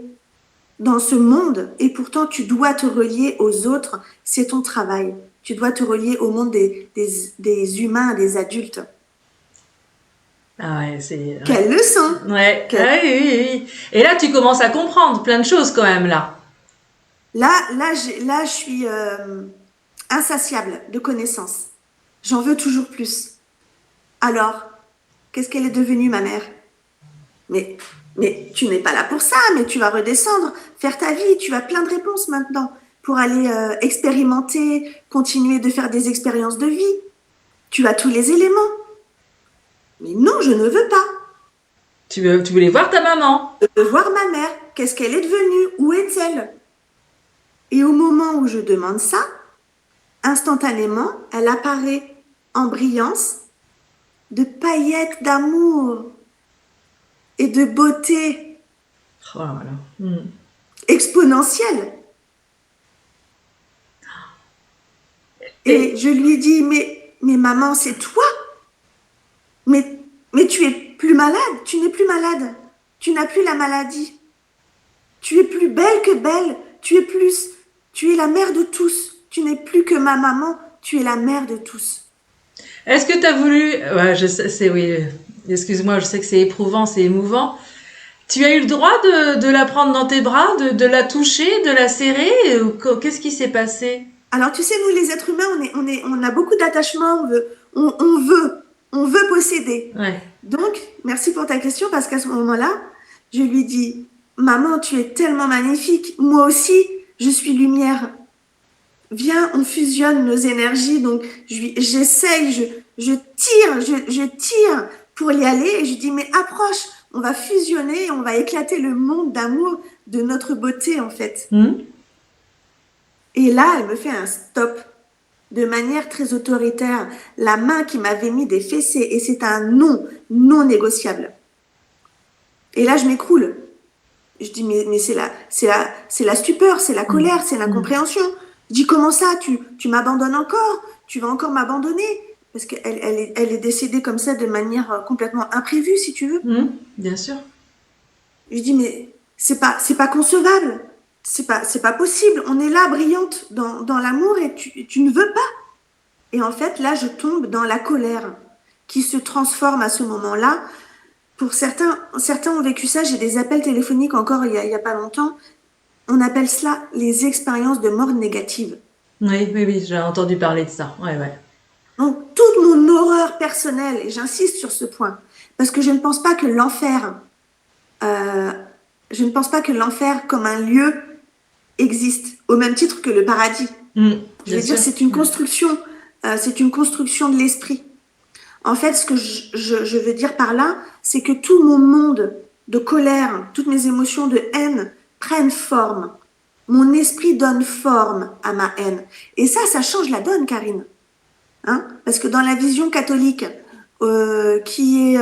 dans ce monde et pourtant tu dois te relier aux autres. C'est ton travail. Tu dois te relier au monde des humains, des adultes. Ah ouais, c'est... Quelle leçon! Ouais. Ah oui. Et là, tu commences à comprendre plein de choses quand même, là. Là, je suis insatiable de connaissances. J'en veux toujours plus. Alors, qu'est-ce qu'elle est devenue, ma mère? Mais tu n'es pas là pour ça, mais tu vas redescendre, faire ta vie, tu as plein de réponses maintenant pour aller expérimenter, continuer de faire des expériences de vie. Tu as tous les éléments. Mais non, je ne veux pas. Tu voulais voir ta maman. De voir ma mère. Qu'est-ce qu'elle est devenue? Où est-elle? Et au moment où je demande ça, instantanément, elle apparaît en brillance de paillettes d'amour et de beauté Oh là là. exponentielle. Et je lui dis, mais maman, c'est toi? Mais tu es plus malade, tu n'es plus malade, tu n'as plus la maladie. Tu es plus belle que belle, tu es la mère de tous. Tu n'es plus que ma maman, tu es la mère de tous. Est-ce que tu as voulu... Ouais, je sais, c'est oui. Excuse-moi, je sais que c'est éprouvant, c'est émouvant. Tu as eu le droit de la prendre dans tes bras, de la toucher, de la serrer? Qu'est-ce qui s'est passé? Alors, tu sais, nous, les êtres humains, on a beaucoup d'attachement, on veut posséder. Ouais. Donc, merci pour ta question, parce qu'à ce moment-là, je lui dis, maman, tu es tellement magnifique. Moi aussi, je suis lumière. Viens, on fusionne nos énergies. Donc, j'essaye, je tire pour y aller. Et je dis, mais approche, on va fusionner, on va éclater le monde d'amour de notre beauté, en fait. Et là, elle me fait un stop de manière très autoritaire. La main qui m'avait mis des fessées, et c'est un non négociable. Et là, je m'écroule. Je dis, mais c'est la stupeur, c'est la colère, c'est l'incompréhension. Je dis, comment ça, tu m'abandonnes encore? Tu vas encore m'abandonner? Parce qu'elle elle est décédée comme ça de manière complètement imprévue, si tu veux. Bien sûr. Je dis, mais c'est pas concevable. C'est pas possible. On est là, brillante, dans l'amour, et tu ne veux pas. Et en fait, là, je tombe dans la colère qui se transforme à ce moment-là. Pour certains ont vécu ça. J'ai des appels téléphoniques encore il y a pas longtemps. On appelle cela les expériences de mort négative. Oui, j'ai entendu parler de ça. Ouais. Donc, toute mon horreur personnelle, et j'insiste sur ce point, parce que je ne pense pas que l'enfer comme un lieu existe, au même titre que le paradis. Je veux dire, c'est une construction de l'esprit. En fait, ce que je veux dire par là, c'est que tout mon monde de colère, toutes mes émotions de haine prennent forme. Mon esprit donne forme à ma haine. Et ça change la donne, Karine. Hein? Parce que dans la vision catholique, qui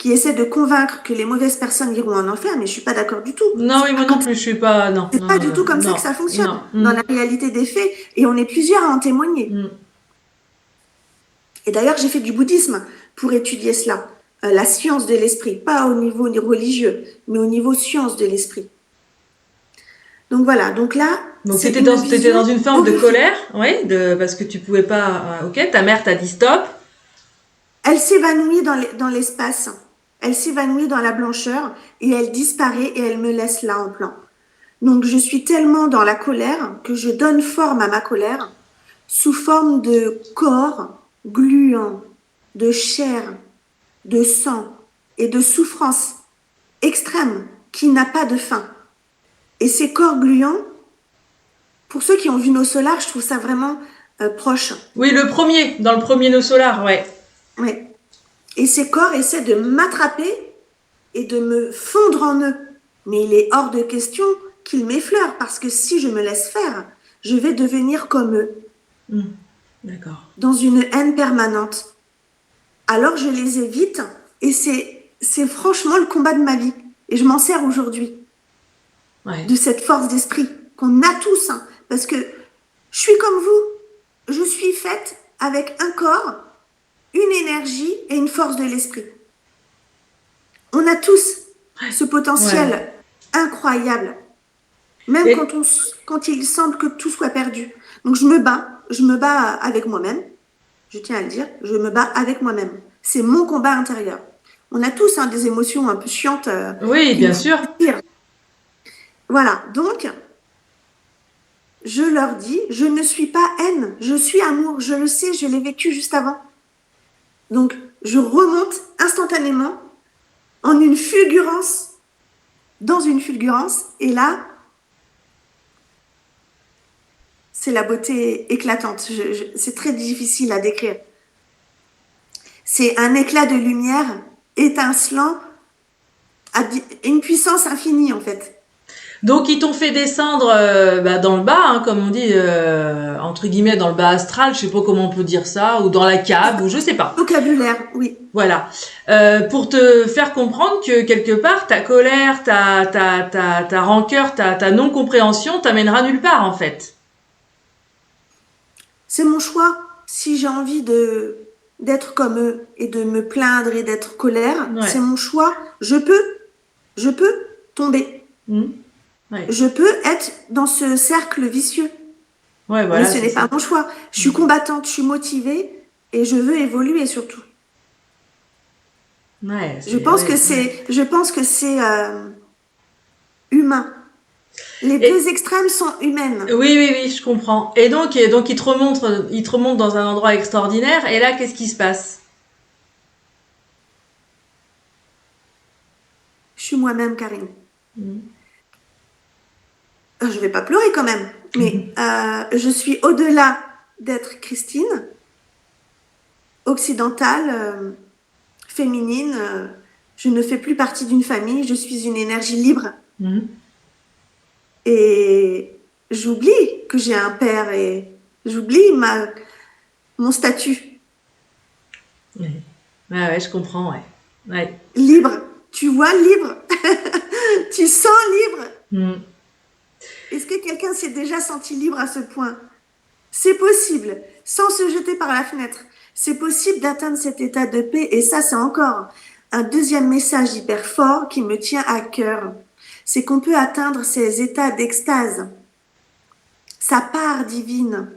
essaie de convaincre que les mauvaises personnes iront en enfer, mais je suis pas d'accord du tout. Non, oui, moi non plus, je suis pas... Non. C'est pas du tout comme ça que ça fonctionne. Dans la réalité des faits, et on est plusieurs à en témoigner. Et d'ailleurs, j'ai fait du bouddhisme pour étudier cela. La science de l'esprit, pas au niveau religieux, mais au niveau science de l'esprit. Donc voilà, donc là... Donc t'étais dans une forme de colère, oui, parce que tu pouvais pas... Ok, ta mère t'a dit stop. Elle s'évanouit dans l'espace. Elle s'évanouit dans la blancheur et elle disparaît et elle me laisse là en plan. Donc je suis tellement dans la colère que je donne forme à ma colère sous forme de corps gluant, de chair, de sang et de souffrance extrême qui n'a pas de fin. Et ces corps gluants, pour ceux qui ont vu nos solars, je trouve ça vraiment proche. Oui, dans le premier nos solars, ouais. Ouais. Et ces corps essaient de m'attraper et de me fondre en eux. Mais il est hors de question qu'ils m'effleurent, parce que si je me laisse faire, je vais devenir comme eux. D'accord. Dans une haine permanente. Alors je les évite, et c'est franchement le combat de ma vie. Et je m'en sers aujourd'hui. Ouais. De cette force d'esprit qu'on a tous. Hein, parce que je suis comme vous. Je suis faite avec un corps, une énergie et une force de l'esprit. On a tous ce potentiel incroyable. Même quand il semble que tout soit perdu. Donc je me bats avec moi-même. Je tiens à le dire, je me bats avec moi-même. C'est mon combat intérieur. On a tous des émotions un peu chiantes. Oui, bien sûr. Voilà, donc, je leur dis, je ne suis pas haine, je suis amour, je le sais, je l'ai vécu juste avant. Donc, je remonte instantanément dans une fulgurance, et là, c'est la beauté éclatante. C'est très difficile à décrire. C'est un éclat de lumière étincelant, à une puissance infinie en fait. Donc ils t'ont fait descendre dans le bas, hein, comme on dit, entre guillemets, dans le bas astral, je sais pas comment on peut dire ça, ou dans la cave, ou je sais pas. Vocabulaire, oui. Voilà. Pour te faire comprendre que quelque part, ta colère, ta rancœur, ta non-compréhension t'amènera nulle part en fait. C'est mon choix. Si j'ai envie d'être comme eux et de me plaindre et d'être colère, Ouais. c'est mon choix. Je peux tomber. Ouais. Je peux être dans ce cercle vicieux. Ouais, Mais voilà. ce c'est n'est ça. pas mon choix. Je suis combattante, je suis motivée et je veux évoluer surtout. Ouais, Je pense que c'est humain. Les Et- deux extrêmes sont humaines. oui, je comprends. Et donc il te remonte dans un endroit extraordinaire. Et là, qu'est-ce qui se passe? Je suis moi-même, Karine. Je vais pas pleurer quand même, mais je suis au-delà d'être Christine, occidentale, féminine. Je ne fais plus partie d'une famille, je suis une énergie libre. Mhm. Et j'oublie que j'ai un père et j'oublie mon statut. Ouais, je comprends, ouais. Ouais. Libre. Tu vois, libre. Tu sens libre. Mhm. Est-ce que quelqu'un s'est déjà senti libre à ce point? C'est possible, sans se jeter par la fenêtre. C'est possible d'atteindre cet état de paix. Et ça, c'est encore un deuxième message hyper fort qui me tient à cœur. C'est qu'on peut atteindre ces états d'extase, sa part divine,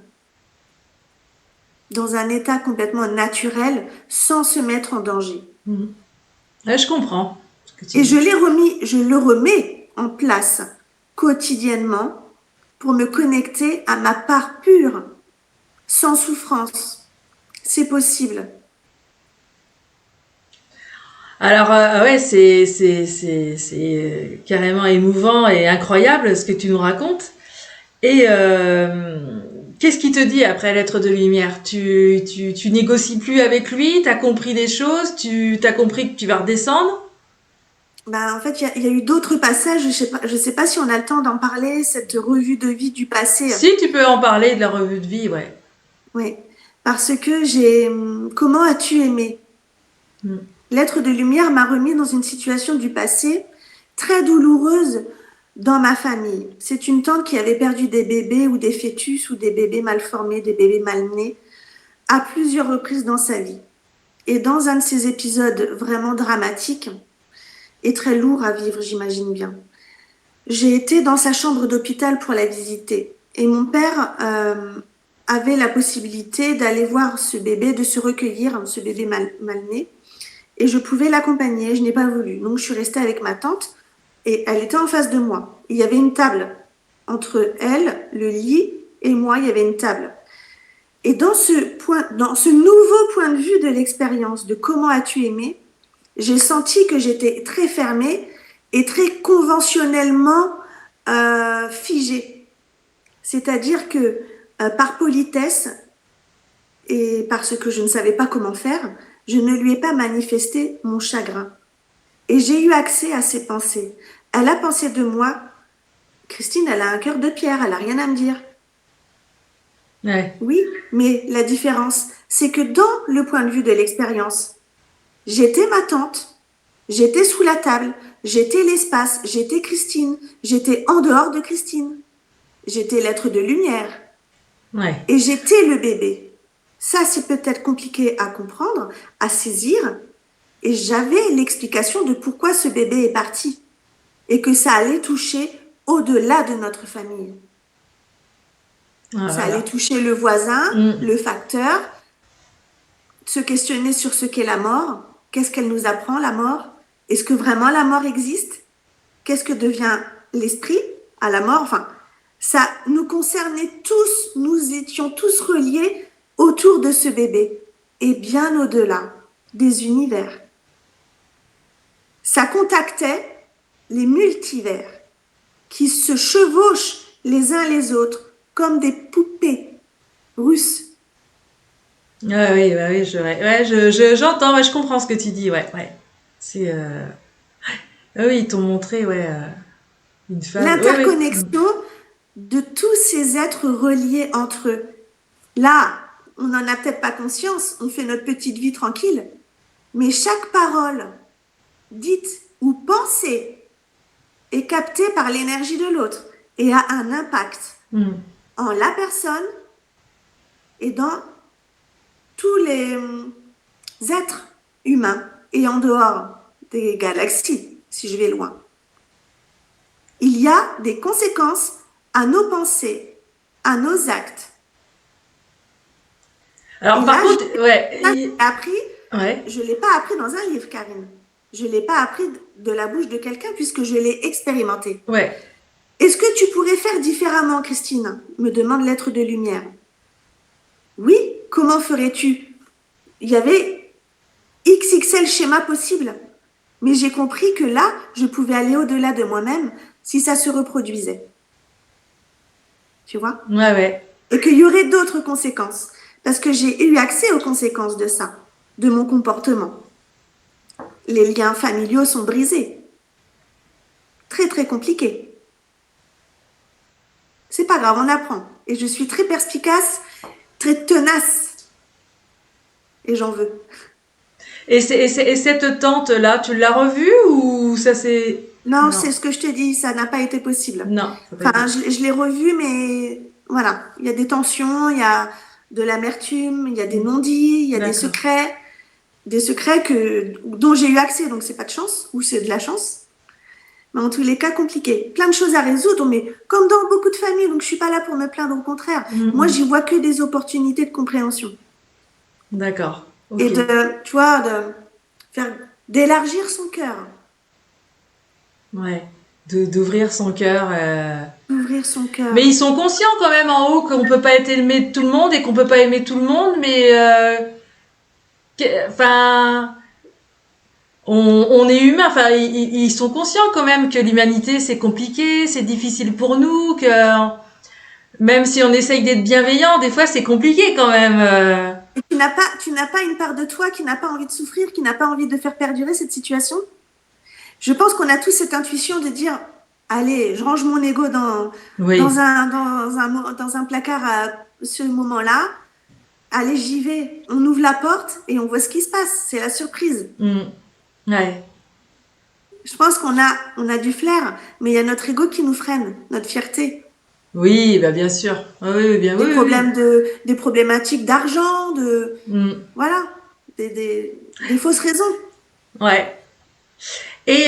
dans un état complètement naturel, sans se mettre en danger. Ouais, je comprends. Et je le remets en place quotidiennement pour me connecter à ma part pure, sans souffrance. C'est possible. Alors ouais, c'est carrément émouvant et incroyable ce que tu nous racontes. Et qu'est-ce qui te dit après l'être de lumière? Tu négocies plus avec lui? T'as compris des choses? T'as compris que tu vas redescendre? En fait, il y a eu d'autres passages. Je sais pas si on a le temps d'en parler. Cette revue de vie du passé. Si tu peux en parler de la revue de vie, ouais. Oui, parce que comment as-tu aimé? L'être de lumière m'a remis dans une situation du passé très douloureuse dans ma famille. C'est une tante qui avait perdu des bébés ou des fœtus ou des bébés mal formés, des bébés mal nés à plusieurs reprises dans sa vie. Et dans un de ces épisodes vraiment dramatiques et très lourds à vivre, j'imagine bien, j'ai été dans sa chambre d'hôpital pour la visiter. Et mon père avait la possibilité d'aller voir ce bébé, de se recueillir, ce bébé mal né. Et je pouvais l'accompagner, je n'ai pas voulu. Donc je suis restée avec ma tante et elle était en face de moi. Il y avait une table entre elle, le lit et moi, il y avait une table. Et dans ce nouveau point de vue de l'expérience, de comment as-tu aimé, j'ai senti que j'étais très fermée et très conventionnellement figée. C'est-à-dire que par politesse et parce que je ne savais pas comment faire, je ne lui ai pas manifesté mon chagrin. Et j'ai eu accès à ses pensées. Elle a pensé de moi, Christine, elle a un cœur de pierre, elle n'a rien à me dire. Ouais. Oui, mais la différence, c'est que dans le point de vue de l'expérience, j'étais ma tante, j'étais sous la table, j'étais l'espace, j'étais Christine, j'étais en dehors de Christine, j'étais l'être de lumière. Ouais. Et j'étais le bébé. Ça, c'est peut-être compliqué à comprendre, à saisir. Et j'avais l'explication de pourquoi ce bébé est parti. Et que ça allait toucher au-delà de notre famille. Ah, Ça voilà. allait toucher le voisin, le facteur, se questionner sur ce qu'est la mort. Qu'est-ce qu'elle nous apprend, la mort? Est-ce que vraiment la mort existe? Qu'est-ce que devient l'esprit à la mort? Enfin, ça nous concernait tous, nous étions tous reliés autour de ce bébé et bien au-delà des univers. Ça contactait les multivers qui se chevauchent les uns les autres comme des poupées russes. Ouais, oui, j'entends, ouais, je comprends ce que tu dis, ouais. C'est ah oui, ils t'ont montré ouais une femme. Oui, oui. L'interconnexion de tous ces êtres reliés entre eux. Là, on n'en a peut-être pas conscience, on fait notre petite vie tranquille, mais chaque parole dite ou pensée est captée par l'énergie de l'autre et a un impact en la personne et dans tous les êtres humains et en dehors des galaxies, si je vais loin. Il y a des conséquences à nos pensées, à nos actes. Alors Et par là, contre, ouais, je ne l'ai pas appris dans un livre, Karine. Je ne l'ai pas appris de la bouche de quelqu'un puisque je l'ai expérimenté. ouais. Est-ce que tu pourrais faire différemment, Christine? Me demande l'être de lumière. Oui, comment ferais-tu? Il y avait XXL schémas possibles. Mais j'ai compris que là, je pouvais aller au-delà de moi-même si ça se reproduisait. Tu vois? Ouais, ouais. Et qu'il y aurait d'autres conséquences. Parce que j'ai eu accès aux conséquences de ça, de mon comportement. Les liens familiaux sont brisés. Très, très compliqué. C'est pas grave, on apprend. Et je suis très perspicace, très tenace. Et j'en veux. Et cette tante-là, tu l'as revue ou ça c'est... Non, Non, c'est ce que je te dis, ça n'a pas été possible. non, ça n'a pas Enfin, été. je l'ai revue, mais voilà, il y a des tensions, il y a de l'amertume, il y a des non-dits, il y a D'accord. des secrets dont j'ai eu accès, donc c'est pas de chance, ou c'est de la chance. Mais en tous les cas, compliqué. Plein de choses à résoudre, mais comme dans beaucoup de familles, donc je suis pas là pour me plaindre, au contraire. Moi, j'y vois que des opportunités de compréhension. D'accord. Ok. Et tu vois, d'élargir son cœur, Ouais. D'ouvrir son cœur. d'ouvrir son cœur. Mais ils sont conscients quand même en haut qu'on peut pas être aimé de tout le monde et qu'on peut pas aimer tout le monde, mais enfin, on est humain. Enfin, ils sont conscients quand même que l'humanité c'est compliqué, c'est difficile pour nous, que même si on essaye d'être bienveillant, des fois c'est compliqué quand même. Et tu n'as pas une part de toi qui n'a pas envie de souffrir, qui n'a pas envie de faire perdurer cette situation. Je pense qu'on a tous cette intuition de dire, allez, je range mon ego Oui. dans un placard à ce moment-là. Allez, j'y vais. On ouvre la porte et on voit ce qui se passe. C'est la surprise. Ouais. Je pense on a du flair, mais il y a notre ego qui nous freine, notre fierté. Oui, bah bien sûr. Ah oui, bien oui, oui. Des problématiques d'argent, voilà, des fausses raisons. Ouais. Et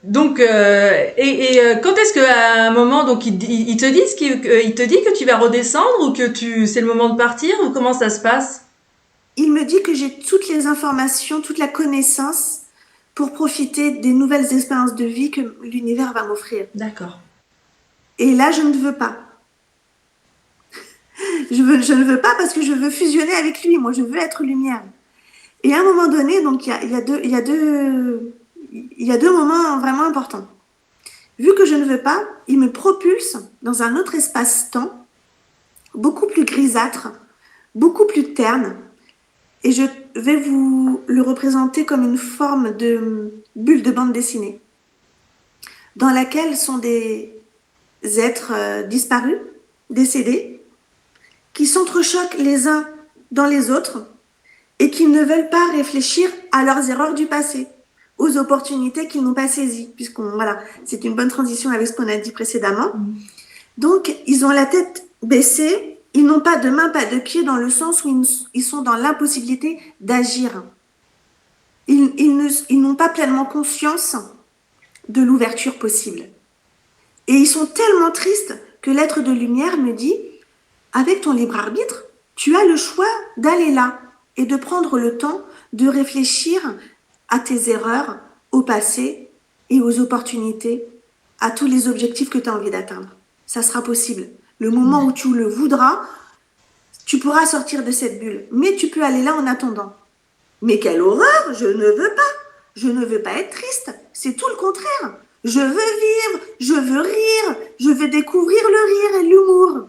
donc quand est-ce qu'à un moment donc ils te disent il te dit que tu vas redescendre ou que c'est le moment de partir ou comment ça se passe? Il me dit que j'ai toutes les informations, toute la connaissance pour profiter des nouvelles expériences de vie que l'univers va m'offrir. D'accord. Et là, je ne veux pas. Je ne veux pas parce que je veux fusionner avec lui. Moi, je veux être lumière. Et à un moment donné, donc il y a deux moments vraiment importants. Vu que je ne veux pas, il me propulse dans un autre espace-temps, beaucoup plus grisâtre, beaucoup plus terne, et je vais vous le représenter comme une forme de bulle de bande dessinée, dans laquelle sont des êtres disparus, décédés, qui s'entrechoquent les uns dans les autres et qui ne veulent pas réfléchir à leurs erreurs du passé, aux opportunités qu'ils n'ont pas saisies, voilà, c'est une bonne transition avec ce qu'on a dit précédemment. Donc, ils ont la tête baissée, ils n'ont pas de main, pas de pied, dans le sens où ils sont dans l'impossibilité d'agir. Ils n'ont pas pleinement conscience de l'ouverture possible. Et ils sont tellement tristes que l'être de lumière me dit, avec ton libre arbitre, tu as le choix d'aller là et de prendre le temps de réfléchir à tes erreurs, au passé et aux opportunités, à tous les objectifs que tu as envie d'atteindre. Ça sera possible. Le moment où tu le voudras, tu pourras sortir de cette bulle. Mais tu peux aller là en attendant. Mais quelle horreur! Je ne veux pas. Je ne veux pas être triste. C'est tout le contraire. Je veux vivre, je veux rire, je veux découvrir le rire et l'humour.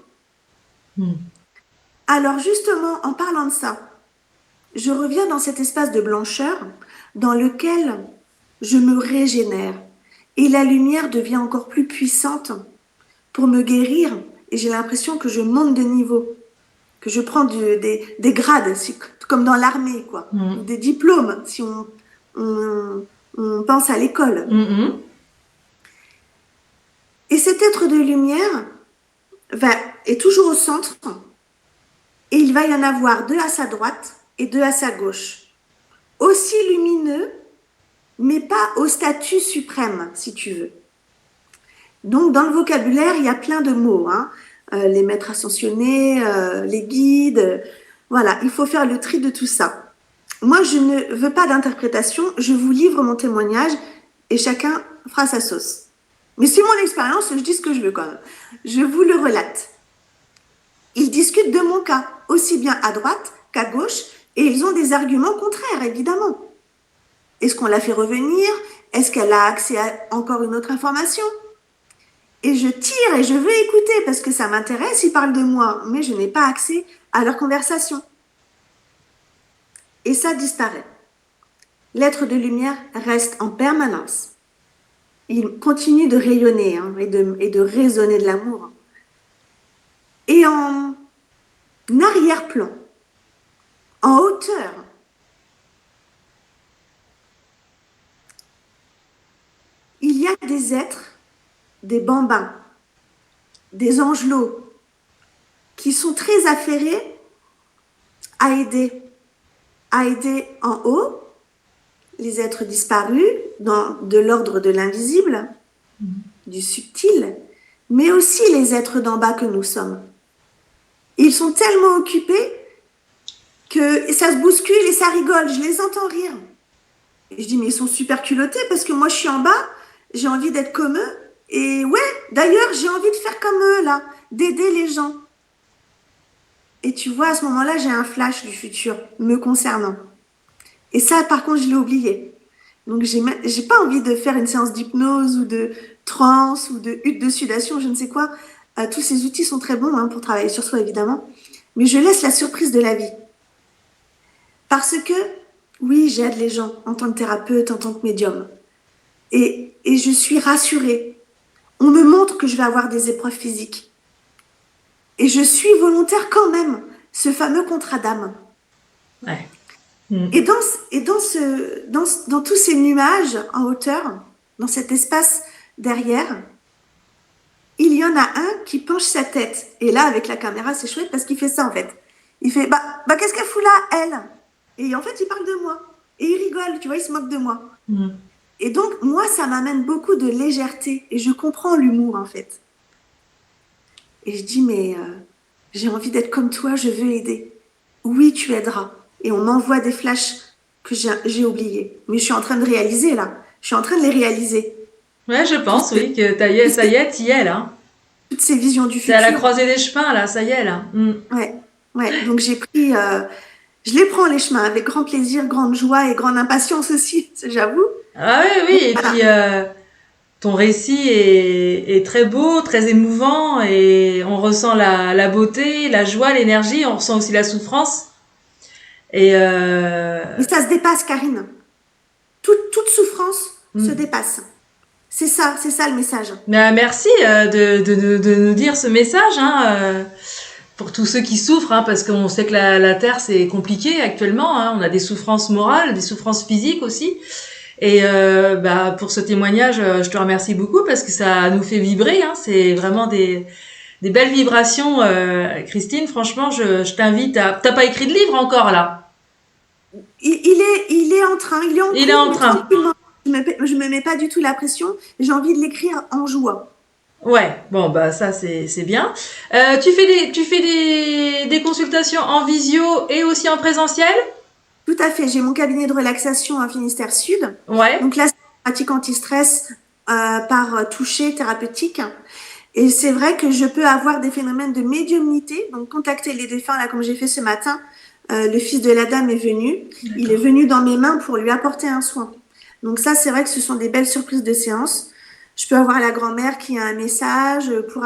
Alors justement, en parlant de ça, je reviens dans cet espace de blancheur dans lequel je me régénère. Et la lumière devient encore plus puissante pour me guérir. Et j'ai l'impression que je monte de niveau, que je prends des grades, comme dans l'armée, quoi, ou des diplômes, si on pense à l'école. Et cet être de lumière est toujours au centre, et il va y en avoir deux à sa droite et deux à sa gauche. Aussi lumineux, mais pas au statut suprême, si tu veux. Donc, dans le vocabulaire, il y a plein de mots, hein. Les maîtres ascensionnés, les guides, voilà, il faut faire le tri de tout ça. Moi, je ne veux pas d'interprétation, je vous livre mon témoignage et chacun fera sa sauce. Mais c'est mon expérience, je dis ce que je veux quand même. Je vous le relate. Ils discutent de mon cas, aussi bien à droite qu'à gauche, et ils ont des arguments contraires, évidemment. Est-ce qu'on l'a fait revenir? Est-ce qu'elle a accès à encore une autre information? Et je tire et je veux écouter parce que ça m'intéresse, ils parlent de moi, mais je n'ai pas accès à leur conversation. Et ça disparaît. L'être de lumière reste en permanence. Il continue de rayonner, hein, et de résonner de l'amour. Et en arrière-plan, en hauteur, il y a des êtres, des bambins, des angelots, qui sont très affairés à aider en haut les êtres disparus, de l'ordre de l'invisible, du subtil, mais aussi les êtres d'en bas que nous sommes. Ils sont tellement occupés que ça se bouscule et ça rigole, je les entends rire. Et je dis, mais ils sont super culottés parce que moi je suis en bas, j'ai envie d'être comme eux. Et ouais, d'ailleurs, j'ai envie de faire comme eux, là, d'aider les gens. Et tu vois, à ce moment-là, j'ai un flash du futur me concernant. Et ça, par contre, je l'ai oublié. Donc, j'ai pas envie de faire une séance d'hypnose ou de transe ou de hutte de sudation, je ne sais quoi. Tous ces outils sont très bons, hein, pour travailler sur soi, évidemment. Mais je laisse la surprise de la vie. Parce que, oui, j'aide les gens en tant que thérapeute, en tant que médium. Et je suis rassurée. On me montre que je vais avoir des épreuves physiques. Et je suis volontaire quand même, ce fameux contrat d'âme. Ouais. Et dans tous ces nuages en hauteur, dans cet espace derrière, il y en a un qui penche sa tête. Et là, avec la caméra, c'est chouette parce qu'il fait ça en fait. Il fait, bah qu'est-ce qu'elle fout là, elle? Et en fait, il parle de moi. Et il rigole, tu vois, il se moque de moi. Et donc, moi, ça m'amène beaucoup de légèreté. Et je comprends l'humour, en fait. Et je dis, mais j'ai envie d'être comme toi, je veux aider. Oui, tu aideras. Et on m'envoie des flashs que j'ai oubliés. Mais je suis en train de réaliser, là. Je suis en train de les réaliser. Ouais, je pense, oui, que ça y est, t'y es, là. Toutes ces visions du futur. C'est à la croisée des chemins, là, ça y est, là. Ouais. Donc, j'ai pris... je les prends, les chemins, avec grand plaisir, grande joie et grande impatience aussi, j'avoue. Ah oui, et puis ton récit est très beau, très émouvant, et on ressent la beauté, la joie, l'énergie, on ressent aussi la souffrance. Et ça se dépasse, Karine. Toute souffrance se dépasse. C'est ça le message. Merci de nous dire ce message, hein, pour tous ceux qui souffrent, hein, parce qu'on sait que la Terre c'est compliqué actuellement, hein, on a des souffrances morales, des souffrances physiques aussi. Et pour ce témoignage, je te remercie beaucoup parce que ça nous fait vibrer, hein, c'est vraiment des belles vibrations, Christine. Franchement, je t'invite à... T'as pas écrit de livre encore là? Il est en train, il est en train. Je me mets pas du tout la pression. J'ai envie de l'écrire en joie. Ouais, bon ça c'est bien. Tu fais des consultations en visio et aussi en présentiel? Tout à fait. J'ai mon cabinet de relaxation à Finistère Sud. Ouais. Donc là, c'est une pratique anti-stress par toucher thérapeutique. Et c'est vrai que je peux avoir des phénomènes de médiumnité. Donc contacter les défunts, là comme j'ai fait ce matin. Le fils de la dame est venu. Il est venu dans mes mains pour lui apporter un soin. Donc ça, c'est vrai que ce sont des belles surprises de séance. Je peux avoir la grand-mère qui a un message pour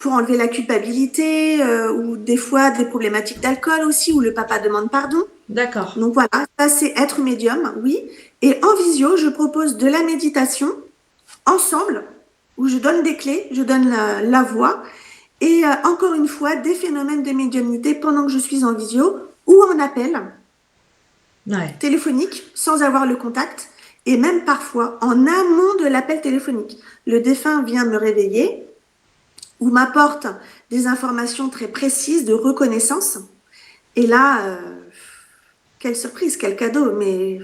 pour enlever la culpabilité ou des fois des problématiques d'alcool aussi où le papa demande pardon. D'accord. Donc voilà, ça c'est être médium, oui. Et en visio, je propose de la méditation ensemble où je donne des clés, je donne la voix et encore une fois des phénomènes de médiumnité pendant que je suis en visio ou en appel téléphonique sans avoir le contact et même parfois en amont de l'appel téléphonique. Le défunt vient me réveiller ou m'apporte des informations très précises de reconnaissance. Et là, quelle surprise, quel cadeau, mais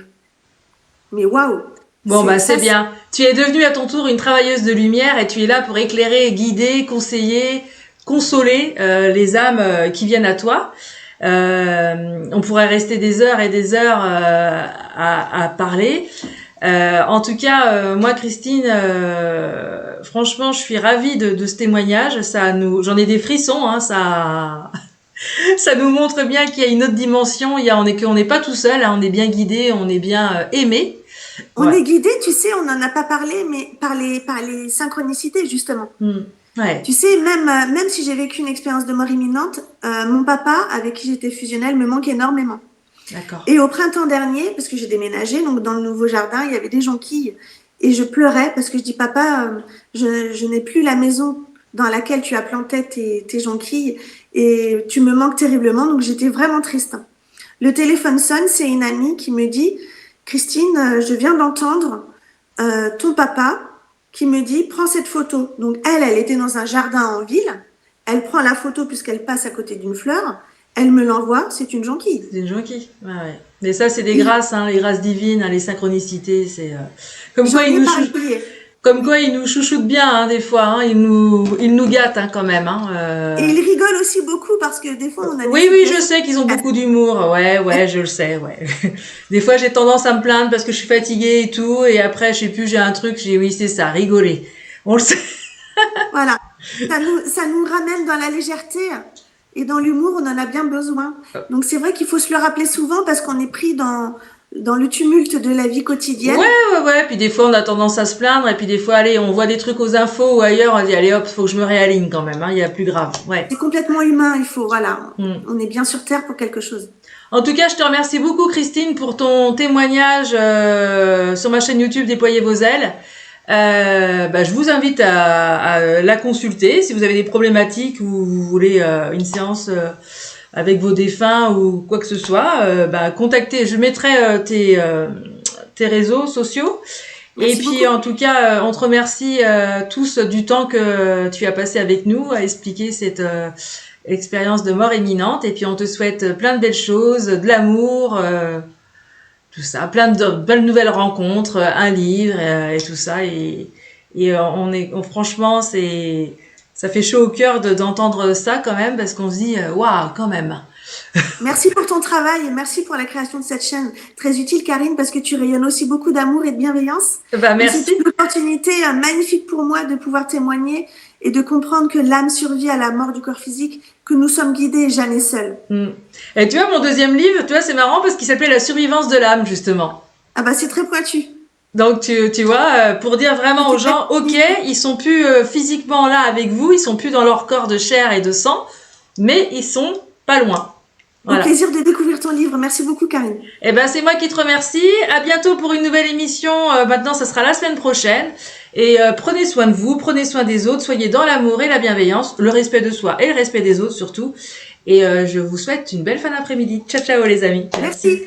waouh! Bon, bah c'est bien. Tu es devenue à ton tour une travailleuse de lumière et tu es là pour éclairer, guider, conseiller, consoler les âmes qui viennent à toi. On pourrait rester des heures et des heures à parler. En tout cas, moi, Christine, franchement, je suis ravie de ce témoignage. J'en ai des frissons, hein, ça nous montre bien qu'il y a une autre dimension. On n'est pas tout seul, hein, on est bien guidé, on est bien aimé. On est guidé, tu sais, on n'en a pas parlé, mais par les synchronicités, justement. Ouais. Tu sais, même si j'ai vécu une expérience de mort imminente, mon papa, avec qui j'étais fusionnelle, me manque énormément. D'accord. Et au printemps dernier, parce que j'ai déménagé, donc dans le nouveau jardin, il y avait des jonquilles. Et je pleurais parce que je dis, papa, je n'ai plus la maison dans laquelle tu as planté tes jonquilles et tu me manques terriblement. Donc j'étais vraiment triste. Le téléphone sonne, c'est une amie qui me dit, Christine, je viens d'entendre ton papa qui me dit, prends cette photo. Donc elle était dans un jardin en ville. Elle prend la photo puisqu'elle passe à côté d'une fleur. Elle me l'envoie, c'est une jonquille. C'est une jonquille, ouais. Mais ça, c'est des grâces, hein, les grâces divines, hein, les synchronicités. C'est comme quoi ils nous chouchoutent bien, hein, des fois. Hein, ils nous gâtent, hein, quand même. Hein, Et ils rigolent aussi beaucoup parce que des fois on a. Oui, je sais qu'ils ont beaucoup d'humour. Ouais, je le sais. Ouais. Des fois, j'ai tendance à me plaindre parce que je suis fatiguée et tout, et après, je sais plus, j'ai un truc. J'ai oui, c'est ça, rigoler. On le sait. Voilà, ça nous ramène dans la légèreté. Et dans l'humour, on en a bien besoin. Donc c'est vrai qu'il faut se le rappeler souvent parce qu'on est pris dans le tumulte de la vie quotidienne. Ouais. Puis des fois, on a tendance à se plaindre. Et puis des fois, allez, on voit des trucs aux infos ou ailleurs. On dit, allez hop, faut que je me réaligne quand même. Hein, il y a plus grave. Ouais. C'est complètement humain. Il faut, voilà. On est bien sur Terre pour quelque chose. En tout cas, je te remercie beaucoup, Christine, pour ton témoignage sur ma chaîne YouTube Déployez vos ailes. Je vous invite à la consulter si vous avez des problématiques ou vous voulez une séance avec vos défunts ou quoi que ce soit. Contactez, je mettrai tes réseaux sociaux. Merci et puis beaucoup. En tout cas, on te remercie tous du temps que tu as passé avec nous à expliquer cette expérience de mort imminente. Et puis on te souhaite plein de belles choses, de l'amour. Tout ça, plein de belles nouvelles rencontres, un livre et tout ça et franchement ça fait chaud au cœur d'entendre ça quand même parce qu'on se dit waouh quand même. Merci pour ton travail et merci pour la création de cette chaîne très utile, Karine, parce que tu rayonnes aussi beaucoup d'amour et de bienveillance. Merci. C'est une opportunité magnifique pour moi de pouvoir témoigner et de comprendre que l'âme survit à la mort du corps physique, que nous sommes guidés et jamais seuls. Et tu vois, mon deuxième livre, tu vois, c'est marrant parce qu'il s'appelait La survivance de l'âme, justement. Ah bah c'est très pointu. Donc tu vois, pour dire vraiment aux gens, ok, ils sont plus physiquement là avec vous, ils sont plus dans leur corps de chair et de sang, mais ils sont pas loin. Voilà. Au plaisir de découvrir ton livre. Merci beaucoup, Karine. Eh ben, c'est moi qui te remercie. À bientôt pour une nouvelle émission. Maintenant, ça sera la semaine prochaine. Et prenez soin de vous, prenez soin des autres. Soyez dans l'amour et la bienveillance, le respect de soi et le respect des autres surtout. Et je vous souhaite une belle fin d'après-midi. Ciao, ciao les amis. Merci.